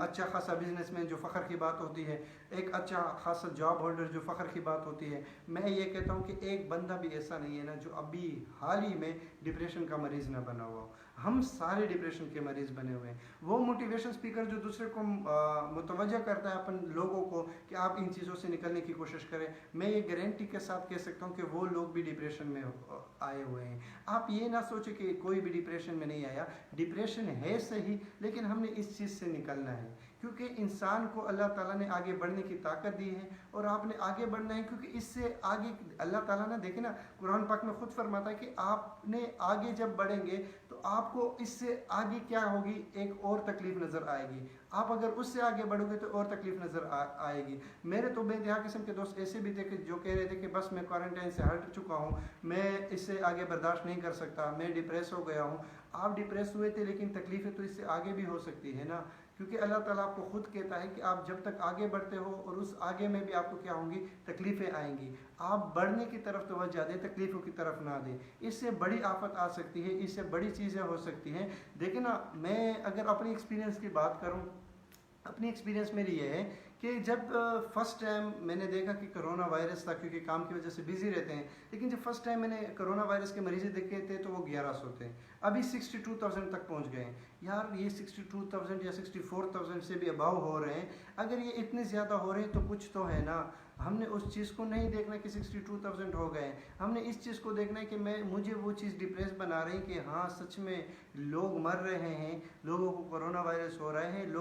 अच्छा खासा बिजनेसमैन जो फ़ख्र की बात होती है, एक अच्छा खासा जॉब होल्डर जो फ़ख्र की बात होती है, मैं ये कहता हूँ कि एक बंदा भी ऐसा नहीं है ना जो अभी हाल ही में डिप्रेशन का मरीज़ ना बना हुआ हो। हम सारे डिप्रेशन के मरीज बने हुए हैं। वो मोटिवेशन स्पीकर जो दूसरे को मुतवज्जा करता है अपन लोगों को कि आप इन चीज़ों से निकलने की कोशिश करें, मैं ये गारंटी के साथ कह सकता हूँ कि वो लोग भी डिप्रेशन में आए हुए हैं। आप ये ना सोचें कि कोई भी डिप्रेशन में नहीं आया, डिप्रेशन है सही, लेकिन हमने इस चीज़ से निकलना है, क्योंकि इंसान को अल्लाह ताला ने आगे बढ़ने की ताकत दी है और आपने आगे बढ़ना है, क्योंकि इससे आगे अल्लाह ताला ने देखे ना कुरान पाक में खुद फरमाता है कि आपने आगे जब बढ़ेंगे तो आपको इससे आगे क्या होगी, एक और तकलीफ नज़र आएगी। आप अगर उससे आगे बढ़ोगे तो और तकलीफ नज़र आएगी। मेरे तो बेइंतहा किस्म के दोस्त ऐसे भी थे कि जो कह रहे थे कि बस मैं क्वारंटाइन से हट चुका हूँ, मैं इससे आगे बर्दाश्त नहीं कर सकता, मैं डिप्रेस हो गया हूँ। आप डिप्रेस हुए थे, लेकिन तकलीफें तो इससे आगे भी हो सकती है ना, क्योंकि अल्लाह ताला आपको खुद कहता है कि आप जब तक आगे बढ़ते हो और उस आगे में भी आपको क्या होंगी, तकलीफ़ें आएंगी। आप बढ़ने की तरफ तवज्जो दें, तकलीफ़ों की तरफ ना दें, इससे बड़ी आफत आ सकती है, इससे बड़ी चीज़ें हो सकती हैं। देखिए ना, मैं अगर अपनी एक्सपीरियंस की बात करूँ, अपनी एक्सपीरियंस मेरी ये है कि जब फर्स्ट टाइम मैंने देखा कि कोरोना वायरस था, क्योंकि काम की वजह से बिजी रहते हैं, लेकिन जब फर्स्ट टाइम मैंने कोरोना वायरस के मरीज़ देखे थे तो वो 1100 थे, अभी 62,000 तक पहुंच गए हैं। यार ये 62,000 या 64,000 से भी अबाव हो रहे हैं। अगर ये इतने ज़्यादा हो रहे हैं तो कुछ तो है ना। हमने उस चीज़ को नहीं देखना कि 62,000 हो गए, हमने इस चीज़ को देखना है कि मुझे वो चीज़ डिप्रेस बना रही कि हाँ सच में लोग मर रहे हैं, लोगों को कोरोना वायरस हो रहे हैं,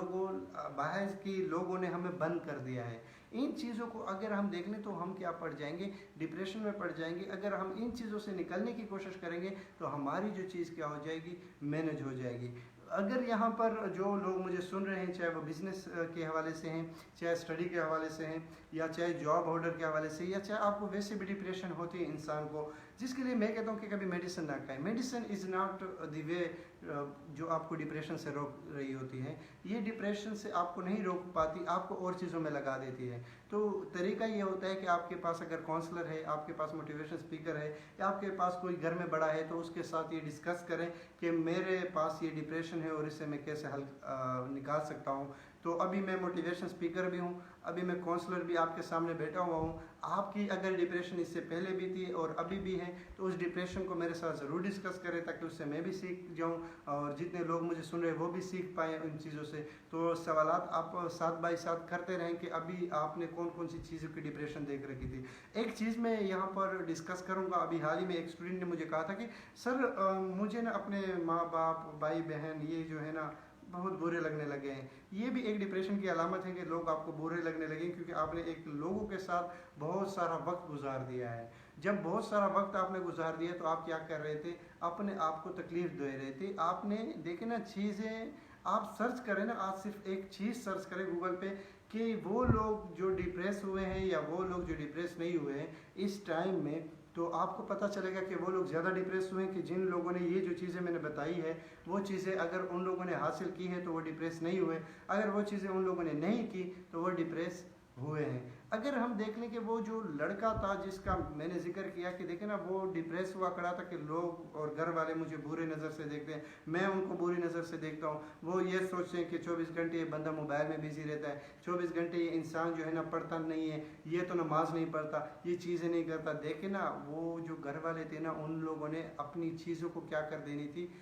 बाहर की लोगों ने हमें बंद कर दिया है। इन चीज़ों को अगर हम देख लें तो हम क्या पड़ जाएंगे, डिप्रेशन में पड़ जाएंगे। अगर हम इन चीज़ों से निकलने की कोशिश करेंगे तो हमारी जो चीज़ क्या हो जाएगी, मैनेज हो जाएगी। अगर यहाँ पर जो लोग मुझे सुन रहे हैं, चाहे वो बिज़नेस के हवाले से हैं, चाहे स्टडी के हवाले से हैं, या चाहे जॉब ऑर्डर के हवाले से, या चाहे आपको वैसे भी डिप्रेशन होती है इंसान को, जिसके लिए मैं कहता हूँ कि कभी मेडिसिन ना खाएं। Medicine is not the way जो आपको डिप्रेशन से रोक रही होती है। ये डिप्रेशन से आपको नहीं रोक पाती, आपको और चीज़ों में लगा देती है। तो तरीका ये होता है कि आपके पास अगर काउंसलर है, आपके पास मोटिवेशन स्पीकर है, या आपके पास कोई घर में बड़ा है, तो उसके साथ ये डिस्कस करें कि मेरे पास ये डिप्रेशन है और इससे मैं कैसे हल निकाल सकता हूँ। तो अभी मैं मोटिवेशन स्पीकर भी हूँ, अभी मैं काउंसलर भी आपके सामने बैठा हुआ हूँ। आपकी अगर डिप्रेशन इससे पहले भी थी और अभी भी है तो उस डिप्रेशन को मेरे साथ ज़रूर डिस्कस करें, ताकि उससे मैं भी सीख जाऊँ और जितने लोग मुझे सुन रहे हैं वो भी सीख पाएँ उन चीज़ों से। तो सवालात आप साथ बाई साथ करते रहें कि अभी आपने कौन कौन सी चीज़ों की डिप्रेशन देख रखी थी। एक चीज़ मैं यहाँ पर डिस्कस करूँगा, अभी हाल ही में एक स्टूडेंट ने मुझे कहा था कि सर मुझे ना अपने माँ बाप, भाई बहन, ये जो है ना बहुत बुरे लगने लगे हैं। ये भी एक डिप्रेशन की अलामत है कि लोग आपको बुरे लगने लगे, क्योंकि आपने एक लोगों के साथ बहुत सारा वक्त गुजार दिया है। जब बहुत सारा वक्त आपने गुजार दिया तो आप क्या कर रहे थे, अपने आप को तकलीफ दे रहे थे। आपने देखे ना चीज़ें, आप सर्च करें ना, आज सिर्फ एक चीज़ सर्च करें गूगल पे कि वो लोग जो डिप्रेस हुए हैं या वो लोग जो डिप्रेस नहीं हुए हैं इस टाइम में, तो आपको पता चलेगा कि वो लोग ज़्यादा डिप्रेस हुए हैं कि जिन लोगों ने ये जो चीज़ें मैंने बताई है वो चीज़ें अगर उन लोगों ने हासिल की है तो वो डिप्रेस नहीं हुए, अगर वो चीज़ें उन लोगों ने नहीं की तो वो डिप्रेस हुए हैं। अगर हम देख लें कि वो जो लड़का था जिसका मैंने जिक्र किया कि देखे ना वो डिप्रेस हुआ खड़ा था कि लोग और घर वाले मुझे बुरे नज़र से देखते हैं, मैं उनको बुरी नज़र से देखता हूँ। वो ये सोचते हैं कि 24 घंटे ये बंदा मोबाइल में बिजी रहता है, 24 घंटे ये इंसान जो है ना पढ़ता नहीं है, ये तो नमाज नहीं पढ़ता, ये चीज़ें नहीं करता। देखे ना वो जो घर वाले थे ना, उन लोगों ने अपनी चीज़ों को क्या कर देनी थी,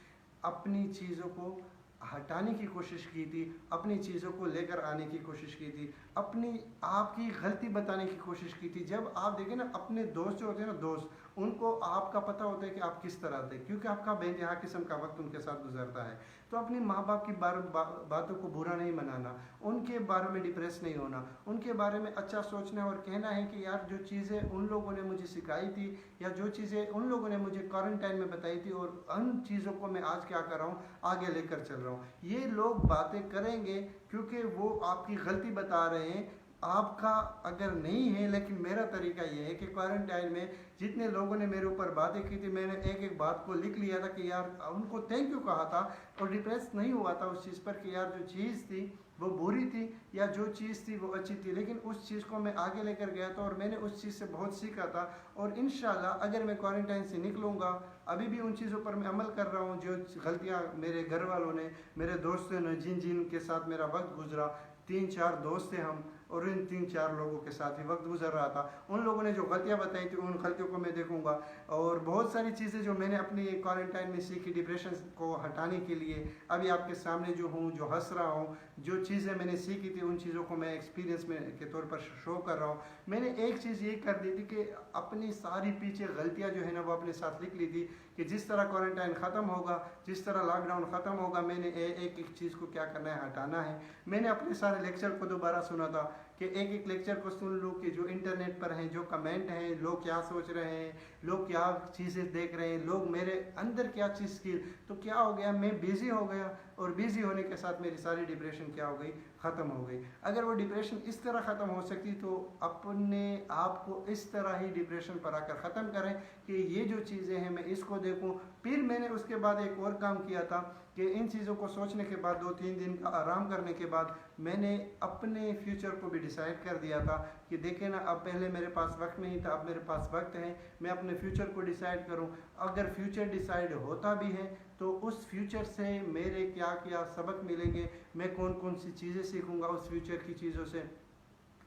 अपनी चीज़ों को हटाने की कोशिश की थी, अपनी चीज़ों को लेकर आने की कोशिश की थी, अपनी आपकी गलती बताने की कोशिश की थी। जब आप देखें ना अपने दोस्त जो होते हैं ना, दोस्त, उनको आपका पता होता है कि आप किस तरह थे, क्योंकि आपका बेइंतहा किस्म का वक्त उनके साथ गुजरता है। तो अपने माँ बाप की बातों को बुरा नहीं मनाना, उनके बारे में डिप्रेस नहीं होना, उनके बारे में अच्छा सोचना और कहना है कि यार जो चीज़ें उन लोगों ने मुझे सिखाई थी या जो चीज़ें उन लोगों ने मुझे क्वारंटाइन में बताई थी और उन चीज़ों को मैं आज क्या कर रहा हूँ, आगे लेकर चल रहा हूँ। ये लोग बातें करेंगे क्योंकि वो आपकी गलती बता रहे हैं, आपका अगर नहीं है। लेकिन मेरा तरीका ये है कि क्वारंटाइन में जितने लोगों ने मेरे ऊपर बातें की थी, मैंने एक एक बात को लिख लिया था कि यार उनको थैंक यू कहा था और डिप्रेस नहीं हुआ था उस चीज़ पर कि यार जो चीज़ थी वो बुरी थी या जो चीज़ थी वो अच्छी थी, लेकिन उस चीज़ को मैं आगे लेकर गया था और मैंने उस चीज़ से बहुत सीखा था। और इंशाल्लाह अगर मैं क्वारंटाइन से निकलूँगा, अभी भी उन चीज़ों पर मैं अमल कर रहा हूँ जो गलतियाँ मेरे घर वालों ने, मेरे दोस्तों ने, जिन जिन के साथ मेरा वक्त गुजरा, 3-4 दोस्त थे हम, और इन 3-4 लोगों के साथ ही वक्त गुजर रहा था। उन लोगों ने जो गलतियाँ बताई थी उन गलतियों को मैं देखूंगा, और बहुत सारी चीज़ें जो मैंने अपनी क्वारंटाइन में सीखी डिप्रेशन को हटाने के लिए, अभी आपके सामने जो हूँ, जो हंस रहा हूँ, जो चीज़ें मैंने सीखी थी उन चीज़ों को मैं एक्सपीरियंस में के तौर पर शो कर रहा हूँ। मैंने एक चीज़ ये कर दी थी कि अपनी सारी पीछे गलतियाँ जो है ना वो अपने साथ लिख ली थी कि जिस तरह क्वारंटाइन ख़त्म होगा, जिस तरह लॉकडाउन ख़त्म होगा, मैंने एक एक चीज़ को क्या करना है, हटाना है। मैंने अपने सारे लेक्चर को दोबारा सुना था कि एक एक लेक्चर को सुन लूँ कि जो इंटरनेट पर हैं, जो कमेंट हैं, लोग क्या सोच रहे हैं, लोग क्या चीज़ें देख रहे हैं, लोग मेरे अंदर क्या चीज़ की। तो क्या हो गया, मैं बिज़ी हो गया, और बिज़ी होने के साथ मेरी सारी डिप्रेशन क्या हो गई, ख़त्म हो गई। अगर वो डिप्रेशन इस तरह ख़त्म हो सकती तो अपने आप को इस तरह ही डिप्रेशन पर आकर ख़त्म करें कि ये जो चीज़ें हैं मैं इसको देखूं। फिर मैंने उसके बाद एक और काम किया था कि इन चीज़ों को सोचने के बाद 2-3 दिन का आराम करने के बाद मैंने अपने फ्यूचर को भी डिसाइड कर दिया था कि देखें ना, अब पहले मेरे पास वक्त नहीं था, अब मेरे पास वक्त है, मैं अपने फ्यूचर को डिसाइड करूं। अगर फ्यूचर डिसाइड होता भी है तो उस फ्यूचर से मेरे क्या क्या सबक मिलेंगे, मैं कौन कौन सी चीज़ें सीखूंगा उस फ्यूचर की चीज़ों से।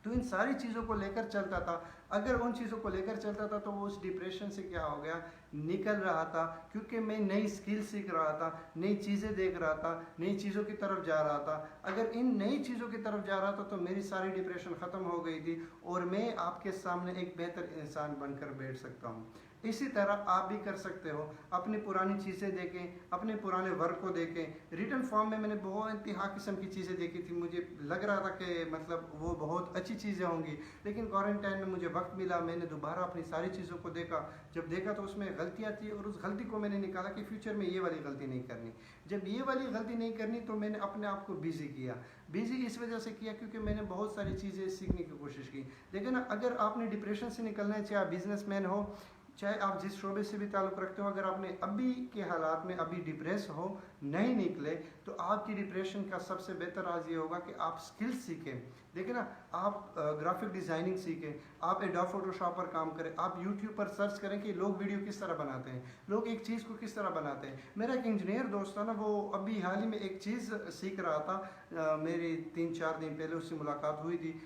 तो इन सारी चीज़ों को लेकर चलता था। अगर उन चीज़ों को लेकर चलता था तो वो उस डिप्रेशन से क्या हो गया, निकल रहा था, क्योंकि मैं नई स्किल सीख रहा था, नई चीज़ें देख रहा था, नई चीज़ों की तरफ जा रहा था। अगर इन नई चीज़ों की तरफ जा रहा था तो मेरी सारी डिप्रेशन ख़त्म हो गई थी और मैं आपके सामने एक बेहतर इंसान बनकर बैठ सकता हूँ। इसी तरह आप भी कर सकते हो। अपनी पुरानी चीज़ें देखें, अपने पुराने वर्क को देखें। रिटन फॉर्म में मैंने बहुत इंतहा किस्म की चीज़ें देखी थी, मुझे लग रहा था कि मतलब वो बहुत अच्छी चीज़ें होंगी, लेकिन क्वारंटाइन में मुझे वक्त मिला, मैंने दोबारा अपनी सारी चीज़ों को देखा। जब देखा तो उसमें गलतियाँ थी और उस गलती को मैंने निकाला कि फ्यूचर में ये वाली गलती नहीं करनी। जब ये वाली गलती नहीं करनी तो मैंने अपने आप को बिजी किया। बिजी इस वजह से किया क्योंकि मैंने बहुत सारी चीज़ें सीखने की कोशिश की। देखिए ना, अगर आपने डिप्रेशन से निकलना है, चाहे बिजनेसमैन हो, चाहे आप जिस शोबे से भी ताल्लुक़ रखते हो, अगर आपने अभी के हालात में अभी डिप्रेस हो, नहीं निकले, तो आपकी डिप्रेशन का सबसे बेहतर राज ये होगा कि आप स्किल्स सीखें। देखिए ना, आप ग्राफिक डिज़ाइनिंग सीखें, आप एडोब फोटोशॉप पर काम करें, आप यूट्यूब पर सर्च करें कि लोग वीडियो किस तरह बनाते हैं, लोग एक चीज़ को किस तरह बनाते हैं। मेरा एक इंजीनियर दोस्त था ना, वो अभी हाल ही में एक चीज़ सीख रहा था, मेरी 3-4 दिन पहले उससे मुलाकात हुई थी।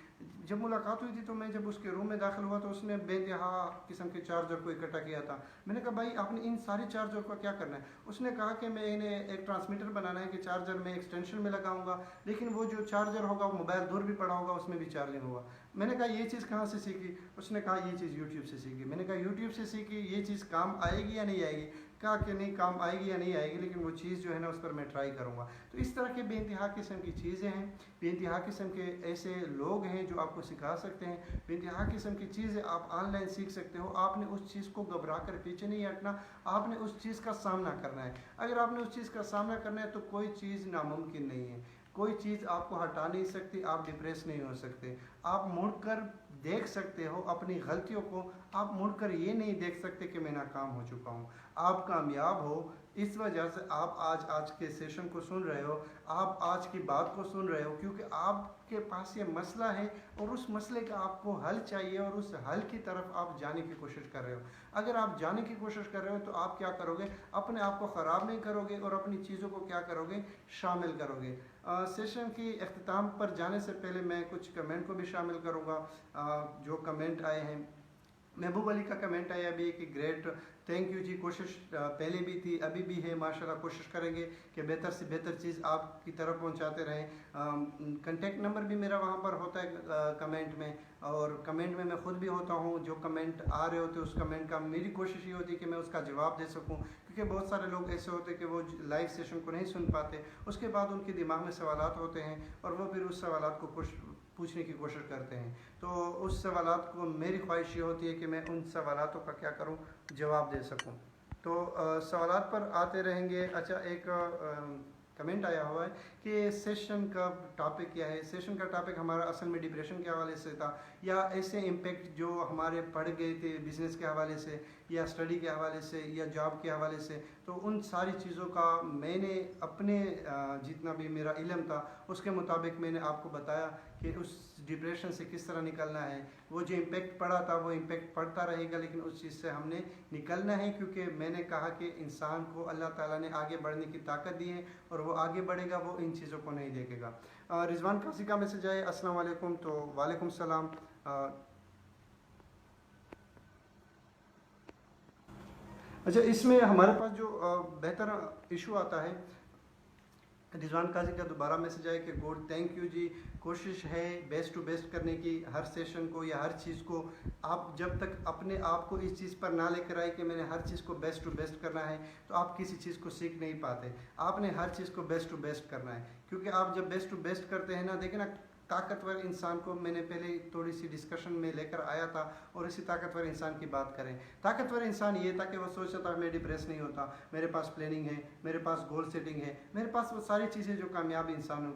जब मुलाकात हुई थी तो मैं जब उसके रूम में दाखिल हुआ तो उसने बेइंतहा किस्म के चार्जर को इकट्ठा किया था। मैंने कहा भाई आपने इन सारे चार्जर को क्या करना है? उसने कहा कि मैं इन्हें एक ट्रांसमीटर बनाना है कि चार्जर में एक्सटेंशन में लगाऊंगा, लेकिन वो जो चार्जर होगा वो मोबाइल दूर भी पड़ा होगा, उसमें भी चार्जिंग होगा। मैंने कहा ये चीज़ कहाँ से सीखी? उसने कहा ये चीज़ यूट्यूब से सीखी। मैंने कहा यूट्यूब से सीखी, ये चीज़ काम आएगी या नहीं आएगी? कहा कि नहीं, काम आएगी या नहीं आएगी, लेकिन वो चीज़ जो है ना उस पर मैं ट्राई करूँगा। तो इस तरह के बेइंतहा किस्म की चीज़ें हैं, बेइंतहा किस्म के ऐसे लोग हैं जो आपको सिखा सकते हैं, बेइंतहा किस्म की चीज़ें आप ऑनलाइन सीख सकते हो। आपने उस चीज़ को घबरा कर पीछे नहीं हटना, आपने उस चीज़ का सामना करना है। अगर आपने उस चीज़ का सामना करना है तो कोई चीज़ नामुमकिन नहीं है, कोई चीज़ आपको हटा नहीं सकती, आप डिप्रेस नहीं हो सकते। आप मुड़कर देख सकते हो अपनी गलतियों को, आप मुड़कर ये नहीं देख सकते कि मैं नाकाम हो चुका हूँ। आप कामयाब हो, इस वजह से आप आज के सेशन को सुन रहे हो, आप आज की बात को सुन रहे हो, क्योंकि आपके पास ये मसला है और उस मसले का आपको हल चाहिए और उस हल की तरफ आप जाने की कोशिश कर रहे हो। अगर आप जाने की कोशिश कर रहे हो तो आप क्या करोगे? अपने आप को ख़राब नहीं करोगे और अपनी चीज़ों को क्या करोगे? शामिल करोगे। सेशन की अख्ताम पर जाने से पहले मैं कुछ कमेंट को भी शामिल करूँगा। जो कमेंट आए हैं, महबूब अली का कमेंट आया अभी कि ग्रेट, थैंक यू जी। कोशिश पहले भी थी, अभी भी है, माशाल्लाह। कोशिश करेंगे कि बेहतर से बेहतर चीज़ आपकी तरफ पहुंचाते रहें। कांटेक्ट नंबर भी मेरा वहां पर होता है कमेंट में, और कमेंट में मैं ख़ुद भी होता हूं। जो कमेंट आ रहे होते उस कमेंट का मेरी कोशिश ये होती है कि मैं उसका जवाब दे सकूं, क्योंकि बहुत सारे लोग ऐसे होते हैं कि वो लाइव सेशन को नहीं सुन पाते, उसके बाद उनके दिमाग में सवालात होते हैं और वो फिर उस सवालात को पूछने की कोशिश करते हैं। तो उस सवालात को मेरी ख्वाहिश ये होती है कि मैं उन सवालातों का क्या करूं, जवाब दे सकूं। तो सवालात पर आते रहेंगे। अच्छा, एक कमेंट आया हुआ है कि सेशन का टॉपिक क्या है। सेशन का टॉपिक हमारा असल में डिप्रेशन के हवाले से था, या ऐसे इम्पेक्ट जो हमारे पड़ गए थे बिज़नेस के हवाले से या स्टडी के हवाले से या जॉब के हवाले से। तो उन सारी चीज़ों का मैंने अपने जितना भी मेरा इल्म था उसके मुताबिक मैंने आपको बताया कि उस डिप्रेशन से किस तरह निकलना है। वो जो इम्पेक्ट पड़ा था वो इम्पेक्ट पड़ता रहेगा, लेकिन उस चीज़ से हमने निकलना है, क्योंकि मैंने कहा कि इंसान को अल्लाह ताला ने आगे बढ़ने की ताकत दी है और वो आगे बढ़ेगा, वो इन चीज़ों को नहीं देखेगा। रिजवान कासी का मैसेज आए, अस्सलाम वालेकुम। तो वालेकुम सलाम। अच्छा, इसमें हमारे पास जो बेहतर इशू आता है, रिजवान काजी का दोबारा मैसेज आया कि गुड, थैंक यू जी। कोशिश है बेस्ट टू बेस्ट करने की, हर सेशन को या हर चीज़ को आप जब तक अपने आप को इस चीज़ पर ना लेकर आए कि मैंने हर चीज़ को बेस्ट टू बेस्ट करना है, तो आप किसी चीज़ को सीख नहीं पाते। आपने हर चीज़ को बेस्ट टू बेस्ट करना है, क्योंकि आप जब बेस्ट टू बेस्ट करते हैं ना, देखिए ना, ताकतवर इंसान को मैंने पहले थोड़ी सी डिस्कशन में लेकर आया था, और इसी ताकतवर इंसान की बात करें। ताकतवर इंसान ये था कि वो सोचता था मैं डिप्रेस नहीं होता, मेरे पास प्लानिंग है, मेरे पास गोल सेटिंग है, मेरे पास वो सारी चीज़ें जो कामयाब इंसानों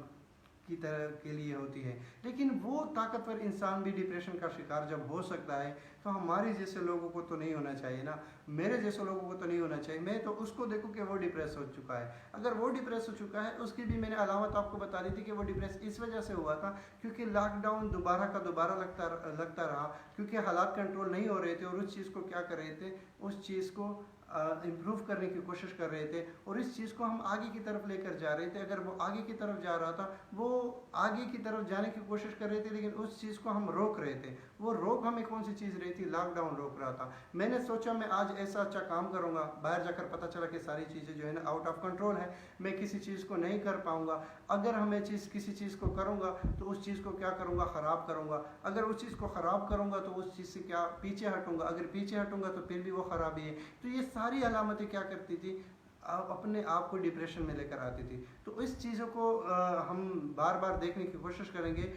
की तरह के लिए होती है। लेकिन वो ताकतवर इंसान भी डिप्रेशन का शिकार जब हो सकता है, तो हमारे जैसे लोगों को तो नहीं होना चाहिए ना, मेरे जैसे लोगों को तो नहीं होना चाहिए। मैं तो उसको देखूं कि वो डिप्रेस हो चुका है। अगर वो डिप्रेस हो चुका है, उसकी भी मैंने अलामत आपको बता दी थी कि वो डिप्रेस इस वजह से हुआ था क्योंकि लॉकडाउन दोबारा का दोबारा लगता रहा, क्योंकि हालात कंट्रोल नहीं हो रहे थे, और उस चीज़ को क्या कर रहे थे, उस चीज़ को इम्प्रूव करने की कोशिश कर रहे थे, और इस चीज़ को हम आगे की तरफ लेकर जा रहे थे। अगर वो आगे की तरफ जा रहा था, वो आगे की तरफ जाने की कोशिश कर रहे थे, लेकिन उस चीज़ को हम रोक रहे थे। वो रोक हमें कौन सी चीज़ रही थी? लॉकडाउन रोक रहा था। मैंने सोचा मैं आज ऐसा अच्छा काम करूँगा, बाहर जाकर पता चला कि सारी चीज़ें जो है ना आउट ऑफ कंट्रोल है, मैं किसी चीज़ को नहीं कर पाऊँगा। अगर हमें किसी चीज़ को करूँगा तो उस चीज़ को क्या करूँगा? ख़राब करूँगा। अगर उस चीज़ को ख़राब करूँगा तो उस चीज़ से क्या पीछे हटूँगा, अगर पीछे हटूँगा तो फिर भी वो ख़राबी है। तो ये सारी अलामतें क्या करती थी, अपने आप को डिप्रेशन में लेकर आती थी। तो इस चीज़ों को हम बार बार देखने की कोशिश करेंगे।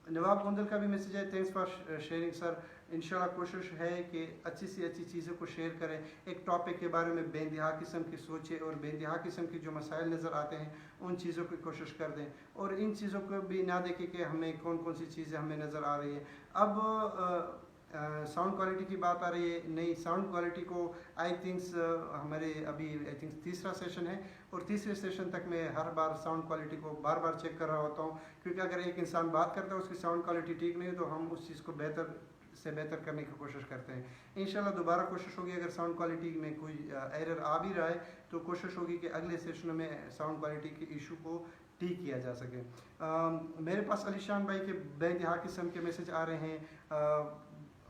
नवाब गोंदल का भी मैसेज है, थैंक्स फॉर शेयरिंग सर। इंशाल्लाह कोशिश है कि अच्छी से अच्छी चीज़ों को शेयर करें। एक टॉपिक के बारे में बेइंतहा किस्म की सोचें, और बेइंतहा किस्म की जो मसाइल नज़र आते हैं उन चीज़ों की कोशिश कर दें, और इन चीज़ों को भी ना देखें कि हमें कौन कौन सी चीज़ें हमें नज़र आ रही है। अब साउंड क्वालिटी की बात आ रही है। नहीं, साउंड क्वालिटी को आई थिंक्स हमारे अभी आई थिंक तीसरा सेशन है, और तीसरे सेशन तक मैं हर बार साउंड क्वालिटी को बार बार चेक कर रहा होता हूँ, क्योंकि अगर एक इंसान बात करता है उसकी साउंड क्वालिटी ठीक नहीं है, तो हम उस चीज़ को बेहतर से बेहतर करने की कोशिश करते हैं। इंशाल्लाह दोबारा कोशिश होगी, अगर साउंड क्वालिटी में कोई एरर आ भी रहा है तो कोशिश होगी कि अगले सेशन में साउंड क्वालिटी के इशू को ठीक किया जा सके। मेरे पास अलीशान भाई के बेइंतहा किस्म के मैसेज आ रहे हैं।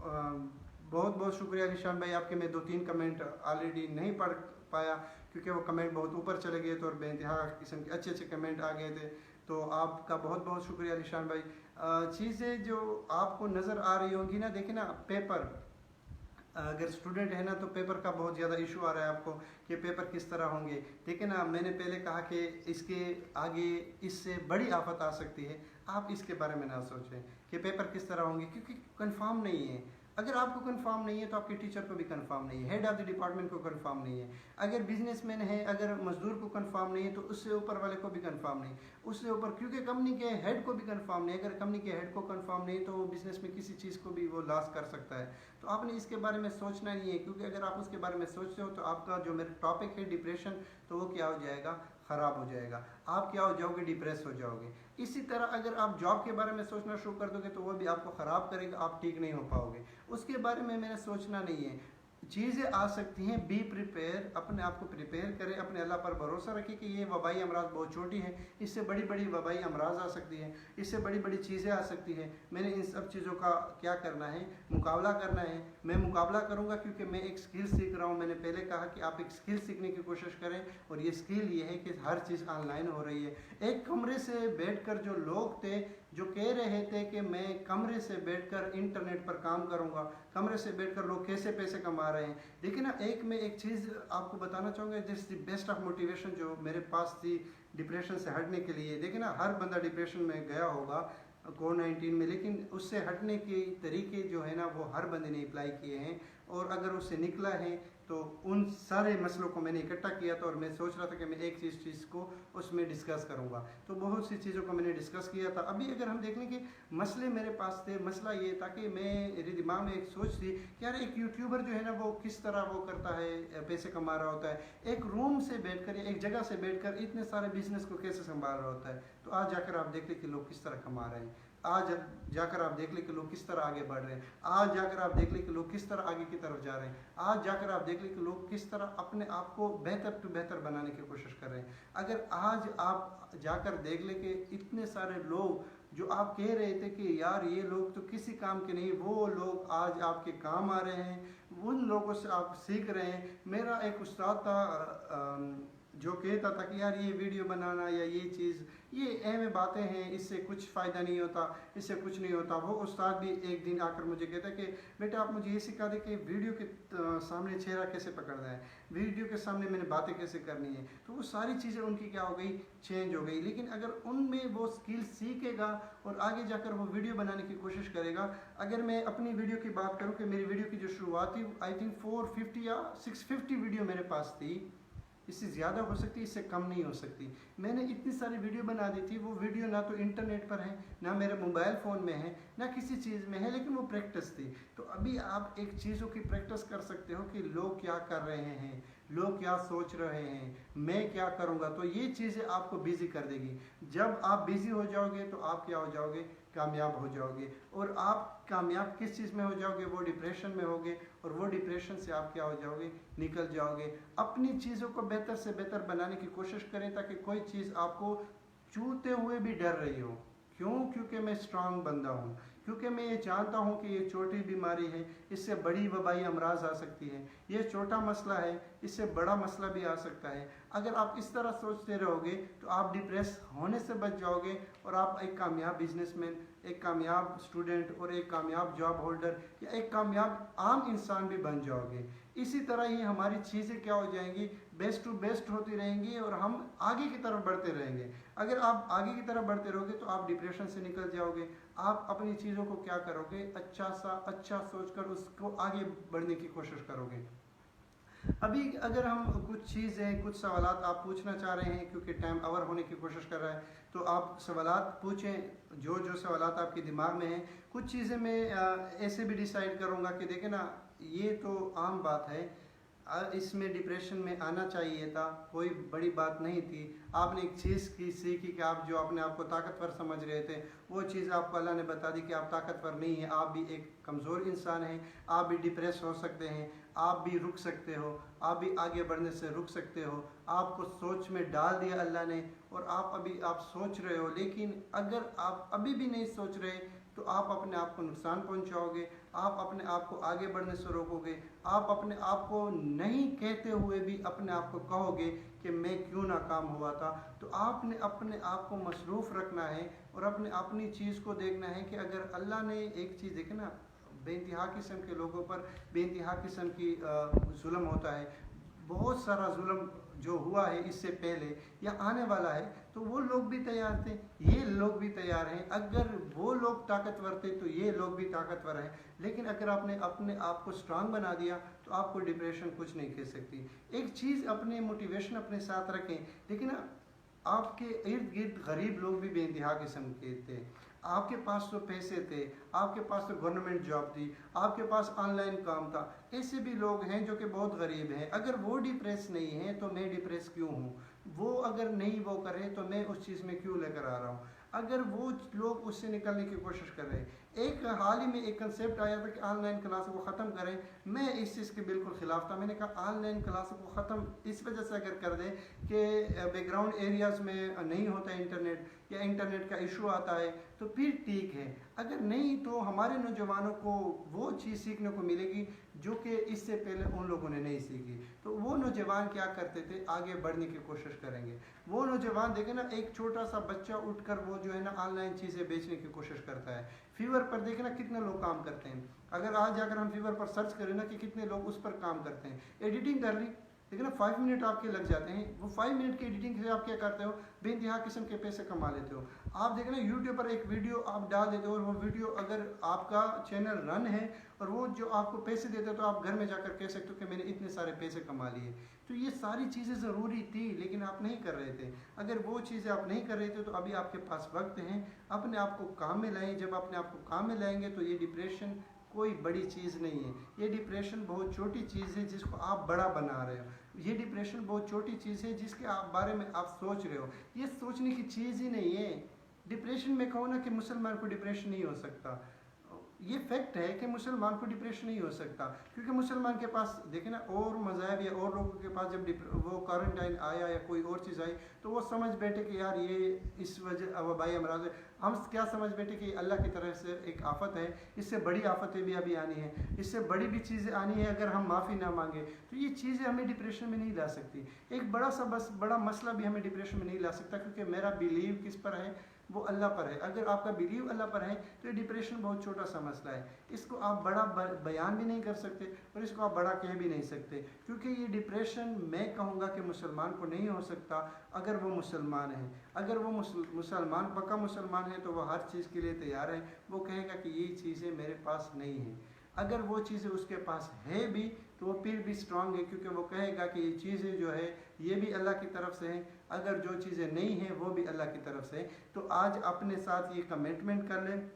बहुत बहुत शुक्रिया अलीशान भाई आपके। मैं 2-3 कमेंट ऑलरेडी नहीं पढ़ पाया क्योंकि वो कमेंट बहुत ऊपर चले गए थे और बेइंतहा किस्म के अच्छे अच्छे कमेंट आ गए थे, तो आपका बहुत बहुत शुक्रिया अलीशान भाई। चीज़ें जो आपको नज़र आ रही होंगी ना, देखिए ना, पेपर, अगर स्टूडेंट है ना तो पेपर का बहुत ज़्यादा इशू आ रहा है आपको कि पेपर किस तरह होंगे। देखिए ना, मैंने पहले कहा कि इसके आगे इससे बड़ी आफत आ सकती है। आप इसके बारे में ना सोचें कि पेपर किस तरह होंगे, क्योंकि कंफर्म नहीं है। अगर आपको कंफर्म नहीं है तो आपके टीचर को भी कंफर्म नहीं है, हेड ऑफ द डिपार्टमेंट को कंफर्म नहीं है। अगर बिजनेसमैन है, अगर मजदूर को कंफर्म नहीं है तो उससे ऊपर वाले को भी कंफर्म नहीं, उससे ऊपर, क्योंकि कंपनी के हेड को भी कंफर्म नहीं। अगर कंपनी के हेड को कंफर्म नहीं तो वो बिजनेस में किसी चीज़ को भी वो लॉस कर सकता है। तो आपने इसके बारे में सोचना नहीं है, क्योंकि अगर आप उसके बारे में सोचते हो तो आपका जो मेरा टॉपिक है डिप्रेशन, तो वो क्या हो जाएगा? ख़राब हो जाएगा। आप क्या हो जाओगे? डिप्रेस हो जाओगे। इसी तरह अगर आप जॉब के बारे में सोचना शुरू कर दोगे तो वो भी आपको ख़राब करेगा, आप ठीक नहीं हो पाओगे। उसके बारे में मैंने सोचना नहीं है। चीज़ें आ सकती हैं, बी प्रिपेयर, अपने आप को प्रिपेयर करें, अपने अल्लाह पर भरोसा रखें कि ये वबाई अमराज बहुत छोटी है, इससे बड़ी बड़ी वबाई अमराज आ सकती है, इससे बड़ी बड़ी चीज़ें आ सकती हैं। मैंने इन सब चीज़ों का क्या करना है? मुकाबला करना है। मैं मुकाबला करूँगा क्योंकि मैं एक स्किल सीख रहा हूँ। मैंने पहले कहा कि आप एक स्किल सीखने की कोशिश करें, और ये स्किल ये है कि हर चीज़ ऑनलाइन हो रही है। एक कमरे से बैठकर जो लोग थे जो कह रहे थे कि मैं कमरे से बैठकर इंटरनेट पर काम करूंगा, कमरे से बैठकर लोग कैसे पैसे कमा रहे हैं। देखिए ना, मैं एक चीज़ आपको बताना चाहूँगा, this the best of motivation जो मेरे पास थी डिप्रेशन से हटने के लिए। देखिए ना, हर बंदा डिप्रेशन में गया होगा कोविड-19 में, लेकिन उससे हटने के तरीके जो है ना वो हर बंदे ने अप्लाई किए हैं, और अगर उससे निकला है तो उन सारे मसलों को मैंने इकट्ठा किया था और मैं सोच रहा था कि मैं एक चीज़ को उसमें डिस्कस करूंगा। तो बहुत सी चीज़ों को मैंने डिस्कस किया था। अभी अगर हम देख लें कि मसले मेरे पास थे, मसला ये था कि मेरे दिमाग में एक सोच थी कि यार एक यूट्यूबर जो है ना वो किस तरह वो करता है, पैसे कमा रहा होता है, एक रूम से बैठकर या एक जगह से बैठकर इतने सारे बिजनेस को कैसे संभाल रहा होता है। तो आज जाकर आप देख लें कि लोग किस तरह कमा रहे हैं, आज जाकर आप देख लें कि लोग किस तरह आगे बढ़ रहे हैं, आज जाकर आप देख लें कि लोग किस तरह आगे की तरफ जा रहे हैं, आज जाकर आप देख लें कि लोग किस तरह अपने आप को बेहतर टू बेहतर बनाने की कोशिश कर रहे हैं। अगर आज आप जाकर देख लें कि इतने सारे लोग जो आप कह रहे थे कि यार ये लोग तो किसी काम के नहीं, वो लोग आज आपके काम आ रहे हैं, उन लोगों से आप सीख रहे हैं। मेरा एक उस्ताद था जो कहता था कि यार ये वीडियो बनाना या ये चीज़ ये अहम बातें हैं, इससे कुछ फ़ायदा नहीं होता, इससे कुछ नहीं होता। वो उस्ताद भी एक दिन आकर मुझे कहता कि बेटा आप मुझे ये सिखा दें कि वीडियो के सामने चेहरा कैसे पकड़ना है, वीडियो के सामने मैंने बातें कैसे करनी है। तो वो सारी चीज़ें उनकी क्या हो गई, चेंज हो गई। लेकिन अगर उनमें वो स्किल सीखेगा और आगे जाकर वो वीडियो बनाने की कोशिश करेगा। अगर मैं अपनी वीडियो की बात करूँ कि मेरी वीडियो की जो शुरुआत थी आई थिंक 450 या 650 वीडियो मेरे पास थी, इससे ज़्यादा हो सकती, इससे कम नहीं हो सकती। मैंने इतनी सारी वीडियो बना दी थी, वो वीडियो ना तो इंटरनेट पर है, ना मेरे मोबाइल फ़ोन में है, ना किसी चीज़ में है, लेकिन वो प्रैक्टिस थी। तो अभी आप एक चीज़ों की प्रैक्टिस कर सकते हो कि लोग क्या कर रहे हैं, लोग क्या सोच रहे हैं, मैं क्या करूँगा। तो ये चीज़ें आपको बिज़ी कर देगी। जब आप बिज़ी हो जाओगे तो आप क्या हो जाओगे, कामयाब हो जाओगे। और आप कामयाब किस चीज़ में हो जाओगे, वो डिप्रेशन में होगे, और वो डिप्रेशन से आप क्या हो जाओगे, निकल जाओगे। अपनी चीज़ों को बेहतर से बेहतर बनाने की कोशिश करें ताकि कोई चीज़ आपको छूते हुए भी डर रही हो। क्यों? क्योंकि मैं स्ट्रांग बंदा हूँ, क्योंकि मैं ये जानता हूँ कि ये छोटी बीमारी है, इससे बड़ी वबाई अमराज आ सकती है, ये छोटा मसला है, इससे बड़ा मसला भी आ सकता है। अगर आप इस तरह सोचते रहोगे तो आप डिप्रेस होने से बच जाओगे और आप एक कामयाब बिजनेसमैन, एक कामयाब स्टूडेंट और एक कामयाब जॉब होल्डर या एक कामयाब आम इंसान भी बन जाओगे। इसी तरह ही हमारी चीज़ें क्या हो जाएंगी, बेस्ट टू बेस्ट होती रहेंगी और हम आगे की तरफ बढ़ते रहेंगे। अगर आप आगे की तरफ बढ़ते रहोगे तो आप डिप्रेशन से निकल जाओगे। आप अपनी चीज़ों को क्या करोगे, अच्छा सोचकर उसको आगे बढ़ने की कोशिश करोगे। अभी अगर हम कुछ चीज़ें, कुछ सवालात आप पूछना चाह रहे हैं, क्योंकि टाइम ओवर होने की कोशिश कर रहा है, तो आप सवालात पूछें जो जो सवालात आपके दिमाग में हैं। कुछ चीज़ें मैं ऐसे भी डिसाइड करूँगा कि देखें ना, ये तो आम बात है, इसमें डिप्रेशन में आना चाहिए था, कोई बड़ी बात नहीं थी। आपने एक चीज़ की सीखी कि आप जो अपने आप को ताकतवर समझ रहे थे, वो चीज़ आपको अल्लाह ने बता दी कि आप ताकतवर नहीं हैं, आप भी एक कमज़ोर इंसान हैं, आप भी डिप्रेस हो सकते हैं, आप भी रुक सकते हो, आप भी आगे बढ़ने से रुक सकते हो। आपको सोच में डाल दिया अल्लाह ने और आप सोच रहे हो, लेकिन अगर आप अभी भी नहीं सोच रहे तो आप अपने आप को नुकसान पहुंचाओगे, आप अपने आप को आगे बढ़ने से रोकोगे। आप अपने आप को नहीं कहते हुए भी अपने आप को कहोगे कि मैं क्यों नाकाम हुआ था। तो आपने अपने आप को मसरूफ़ रखना है और अपनी चीज़ को देखना है कि अगर अल्लाह ने एक चीज़ देखे ना, बेइंतहा किस्म के लोगों पर बेइंतहा किस्म की जुल्म होता है। बहुत सारा जुल्म जो हुआ है इससे पहले या आने वाला है, तो वो लोग भी तैयार थे, ये लोग भी तैयार हैं। अगर वो लोग ताकतवर थे तो ये लोग भी ताकतवर हैं। लेकिन अगर आपने अपने आप को स्ट्रांग बना दिया तो आपको डिप्रेशन कुछ नहीं कह सकती। एक चीज़ अपने मोटिवेशन अपने साथ रखें। लेकिन आपके इर्द गिर्द गरीब लोग भी बेइंतहा किस्म के थे। आपके पास तो पैसे थे, आपके पास तो गवर्नमेंट जॉब थी, आपके पास ऑनलाइन काम था। ऐसे भी लोग हैं जो कि बहुत गरीब हैं। अगर वो डिप्रेस नहीं है तो मैं डिप्रेस क्यों हूँ? वो अगर नहीं वो करे तो मैं उस चीज़ में क्यों लेकर आ रहा हूँ? अगर वो लोग उससे निकलने की कोशिश कर रहे हैं। एक हाल ही में एक कंसेप्ट आया था कि ऑनलाइन क्लासों को ख़त्म करें। मैं इस चीज़ के बिल्कुल ख़िलाफ़ था। मैंने कहा ऑनलाइन क्लासों को ख़त्म इस वजह से अगर कर दें कि बैकग्राउंड एरियाज़ में नहीं होता इंटरनेट या इंटरनेट का इशू आता है तो फिर ठीक है। अगर नहीं तो हमारे नौजवानों को वो चीज़ सीखने को मिलेगी जो कि इससे पहले उन लोगों ने नहीं सीखी। तो वो नौजवान क्या करते थे, आगे बढ़ने की कोशिश करेंगे। वो नौजवान देखे ना, एक छोटा सा बच्चा उठकर वो जो है ना ऑनलाइन चीज़ें बेचने की कोशिश करता है। फीवर पर देखे ना कितने लोग काम करते हैं। अगर आज अगर हम फीवर पर सर्च करें ना कि कितने लोग उस पर काम करते हैं, एडिटिंग कर ली, लेकिन 5 मिनट आपके लग जाते हैं, वो 5 मिनट की एडिटिंग से आप क्या करते हो, बेइंतहा किस्म के पैसे कमा लेते हो। आप देखें ना यूट्यूब पर एक वीडियो आप डाल देते हो और वो वीडियो अगर आपका चैनल रन है और वो जो आपको पैसे देते हो तो आप घर में जाकर कह सकते हो कि मैंने इतने सारे पैसे कमा लिए। तो ये सारी चीज़ें ज़रूरी थी लेकिन आप नहीं कर रहे थे। अगर वो चीज़ें आप नहीं कर रहे थे तो अभी आपके पास वक्त है, अपने आप को काम में लाएं। जब अपने आप को काम में लाएंगे तो ये डिप्रेशन कोई बड़ी चीज़ नहीं है। ये डिप्रेशन बहुत छोटी चीज़ है जिसको आप बड़ा बना रहे हो। ये डिप्रेशन बहुत छोटी चीज़ है जिसके आप बारे में आप सोच रहे हो। ये सोचने की चीज़ ही नहीं है। डिप्रेशन में कहो ना कि मुसलमान को डिप्रेशन नहीं हो सकता, ये फैक्ट है कि मुसलमान को डिप्रेशन नहीं हो सकता, क्योंकि मुसलमान के पास देखें ना और मज़ाहब या और लोगों के पास जब वो क्वारंटाइन आया या कोई और चीज़ आई तो वो समझ बैठे कि यार ये इस वजह वबाई अमराज है। हम क्या समझ बैठे कि अल्लाह की तरफ से एक आफत है, इससे बड़ी आफतें भी अभी आनी है, इससे बड़ी भी चीज़ें आनी है अगर हम माफ़ी ना मांगे। तो ये चीज़ें हमें डिप्रेशन में नहीं ला सकती। एक बड़ा सा बस बड़ा मसला भी हमें डिप्रेशन में नहीं ला सकता, क्योंकि मेरा बिलीव किस पर है, वो अल्लाह पर है। अगर आपका बिलीव अल्लाह पर है तो ये डिप्रेशन बहुत छोटा सा मसला है। इसको आप बड़ा बयान भी नहीं कर सकते और इसको आप बड़ा कह भी नहीं सकते, क्योंकि ये डिप्रेशन मैं कहूँगा कि मुसलमान को नहीं हो सकता अगर वो मुसलमान है। अगर वो मुसलमान पक्का मुसलमान है तो वो हर चीज़ के लिए तैयार है। वो कहेगा कि ये चीज़ें मेरे पास नहीं है। अगर वो चीज़ें उसके पास है भी तो वो फिर भी स्ट्रांग है, क्योंकि वो कहेगा कि ये चीज़ें जो है ये भी अल्लाह की तरफ से हैं। अगर जो चीज़ें नहीं हैं वो भी अल्लाह की तरफ से। तो आज अपने साथ ये कमिटमेंट कर लें,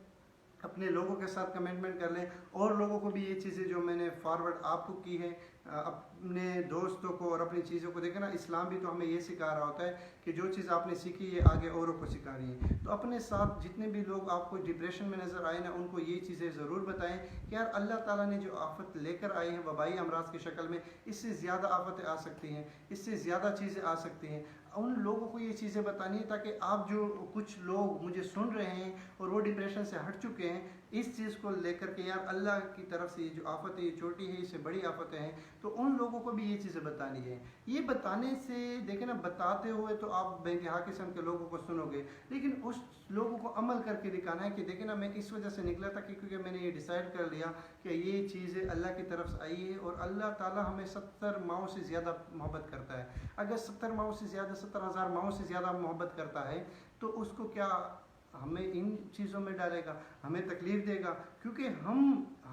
अपने लोगों के साथ कमिटमेंट कर लें और लोगों को भी ये चीज़ें जो मैंने फॉरवर्ड आपको की है अपने दोस्तों को और अपनी चीज़ों को। देखें ना, इस्लाम भी तो हमें ये सिखा रहा होता है कि जो चीज़ आपने सीखी है आगे औरों को सिखानी है। तो अपने साथ जितने भी लोग आपको डिप्रेशन में नज़र आए ना, उनको ये चीज़ें ज़रूर बताएं कि यार अल्लाह ताला ने जो आफत लेकर आए हैं वबाई अमराज की शक्ल में, इससे ज़्यादा आफतें आ सकती हैं, इससे ज़्यादा चीज़ें आ सकती हैं। उन लोगों को ये चीज़ें बतानी है ताकि आप जो कुछ लोग मुझे सुन रहे हैं और वो डिप्रेशन से हट चुके हैं, इस चीज़ को लेकर के यार अल्लाह की तरफ से ये जो आफत है ये छोटी है, इससे बड़ी आफतें हैं, तो उन लोगों को भी ये चीज़ें बतानी है। ये बताने से देखें ना, बताते हुए तो आप बेइंतहा किस्म के लोगों को सुनोगे, लेकिन उस लोगों को अमल करके दिखाना है कि देखें ना, मैं इस वजह से निकला था कि क्योंकि मैंने ये डिसाइड कर लिया कि ये चीज़ें अल्लाह की तरफ से आई है और अल्लाह ताला हमें 70 माओं से ज़्यादा मोहब्बत करता है। अगर 70 माओं से ज़्यादा 70,000 माओं से ज़्यादा मोहब्बत करता है तो उसको क्या हमें इन चीज़ों में डालेगा, हमें तकलीफ़ देगा? क्योंकि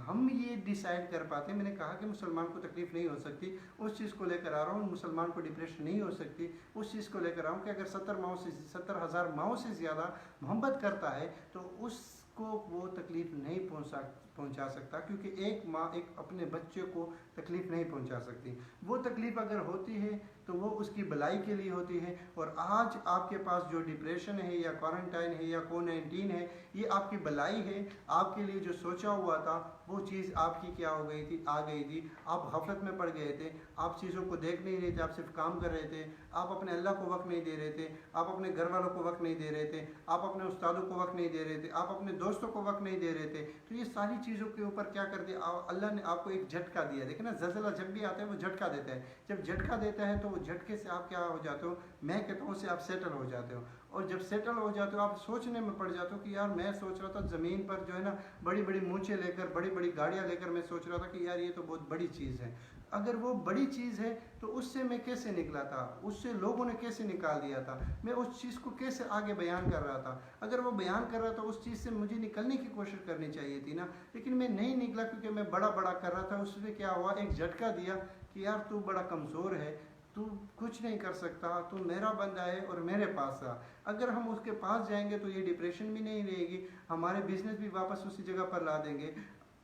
हम ये डिसाइड कर पाते हैं। मैंने कहा कि मुसलमान को तकलीफ़ नहीं हो सकती, उस चीज़ को लेकर आ रहा हूँ। मुसलमान को डिप्रेशन नहीं हो सकती, उस चीज़ को लेकर आ रहा हूँ कि अगर 70,000 माओं से ज़्यादा मोहब्बत करता है तो उसको वो तकलीफ़ नहीं पहुंचा सकता, क्योंकि एक माँ एक अपने बच्चे को तकलीफ़ नहीं पहुंचा सकती। वो तकलीफ़ अगर होती है तो वो उसकी भलाई के लिए होती है। और आज आपके पास जो डिप्रेशन है या क्वारंटाइन है या कोविड-19 है, ये आपकी भलाई है। आपके लिए जो सोचा हुआ था वो चीज़ आपकी क्या हो गई थी, आ गई थी। आप गफलत में पड़ गए थे, आप चीज़ों को देख नहीं रहे थे, आप सिर्फ काम कर रहे थे। आप अपने अल्लाह को वक्त नहीं दे रहे थे, आप अपने घर वालों को वक्त नहीं दे रहे थे, आप अपने उस्तादों को वक्त नहीं दे रहे थे, आप अपने दोस्तों को वक्त नहीं दे रहे थे। तो ये सारी चीज़ों के ऊपर क्या कर दिया अल्लाह ने, आपको एक झटका दिया। देखिए ना, ज़लज़ला जब भी आता है वो झटका देता है। जब झटका देता है तो वो झटके से आप क्या हो जाते हो, मैं कहता हूँ, से आप सेटल हो जाते हो। और जब सेटल हो जाते हो आप सोचने में पड़ जाते हो कि यार मैं सोच रहा था ज़मीन पर जो है ना बड़ी बड़ी मूंछें लेकर, बड़ी बड़ी गाड़ियाँ लेकर मैं सोच रहा था कि यार ये तो बहुत बड़ी चीज़ है। अगर वो बड़ी चीज़ है तो उससे मैं कैसे निकला था, उससे लोगों ने कैसे निकाल दिया था, मैं उस चीज़ को कैसे आगे बयान कर रहा था। अगर वो बयान कर रहा था उस चीज़ से मुझे निकलने की कोशिश करनी चाहिए थी ना, लेकिन मैं नहीं निकला क्योंकि मैं बड़ा बड़ा कर रहा था। उसमें क्या हुआ, एक झटका दिया कि यार तू बड़ा कमज़ोर है, तू कुछ नहीं कर सकता, तू मेरा बंदा है और मेरे पास आ। अगर हम उसके पास जाएंगे तो ये डिप्रेशन भी नहीं रहेगी, हमारे बिजनेस भी वापस उसी जगह पर ला देंगे,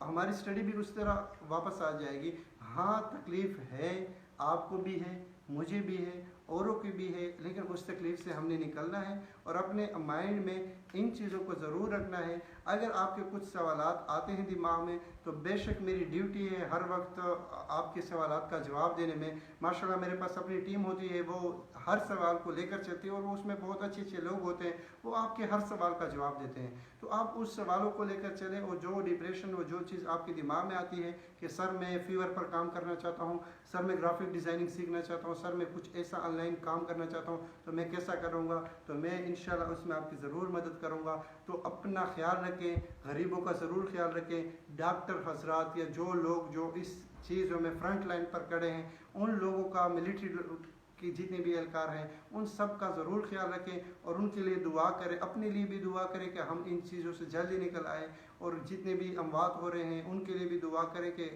हमारी स्टडी भी उस तरह वापस आ जाएगी। हाँ तकलीफ़ है, आपको भी है, मुझे भी है, औरों की भी है, लेकिन उस तकलीफ़ से हमने निकलना है और अपने माइंड में इन चीज़ों को ज़रूर रखना है। अगर आपके कुछ सवालात आते हैं दिमाग में तो बेशक मेरी ड्यूटी है हर वक्त आपके सवालात का जवाब देने में। माशाल्लाह मेरे पास अपनी टीम होती है, वो हर सवाल को लेकर चलती है और वो उसमें बहुत अच्छे अच्छे लोग होते हैं, वो आपके हर सवाल का जवाब देते हैं। तो आप उस सवालों को लेकर चलें और जो डिप्रेशन और जो चीज़ आपके दिमाग में आती है कि सर मैं फीवर पर काम करना चाहता हूँ, सर मैं ग्राफिक डिज़ाइनिंग सीखना चाहता हूँ, सर मैं कुछ ऐसा ऑनलाइन काम करना चाहता हूँ तो मैं कैसा करूँगा, तो मैं इंशाल्लाह उसमें आपकी ज़रूर मदद करूँगा। तो अपना ख्याल रखें, गरीबों का ज़रूर ख्याल रखें। डॉक्टर हजरात या जो लोग जो इस चीज़ों में फ्रंट लाइन पर खड़े हैं, उन लोगों का, मिलिट्री कि जितने भी एहलकार हैं उन सब का ज़रूर ख्याल रखें और उनके लिए दुआ करें, अपने लिए भी दुआ करें कि हम इन चीज़ों से जल्दी निकल आए। और जितने भी अमवात हो रहे हैं उनके लिए भी दुआ करें कि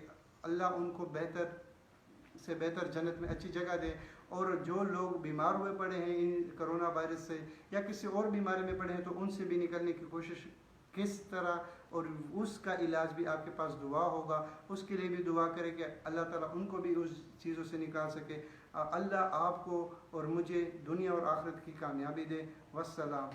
अल्लाह उनको बेहतर से बेहतर जन्नत में अच्छी जगह दे। और जो लोग बीमार हुए पड़े हैं इन कोरोना वायरस से या किसी और बीमारी में पड़े हैं तो उनसे भी निकलने की कोशिश किस तरह, और उसका इलाज भी आपके पास दुआ होगा, उसके लिए भी दुआ करें कि अल्लाह ताला उनको भी उस चीज़ों से निकाल सके। अल्लाह आपको और मुझे दुनिया और आखिरत की कामयाबी दे। वस्सलाम।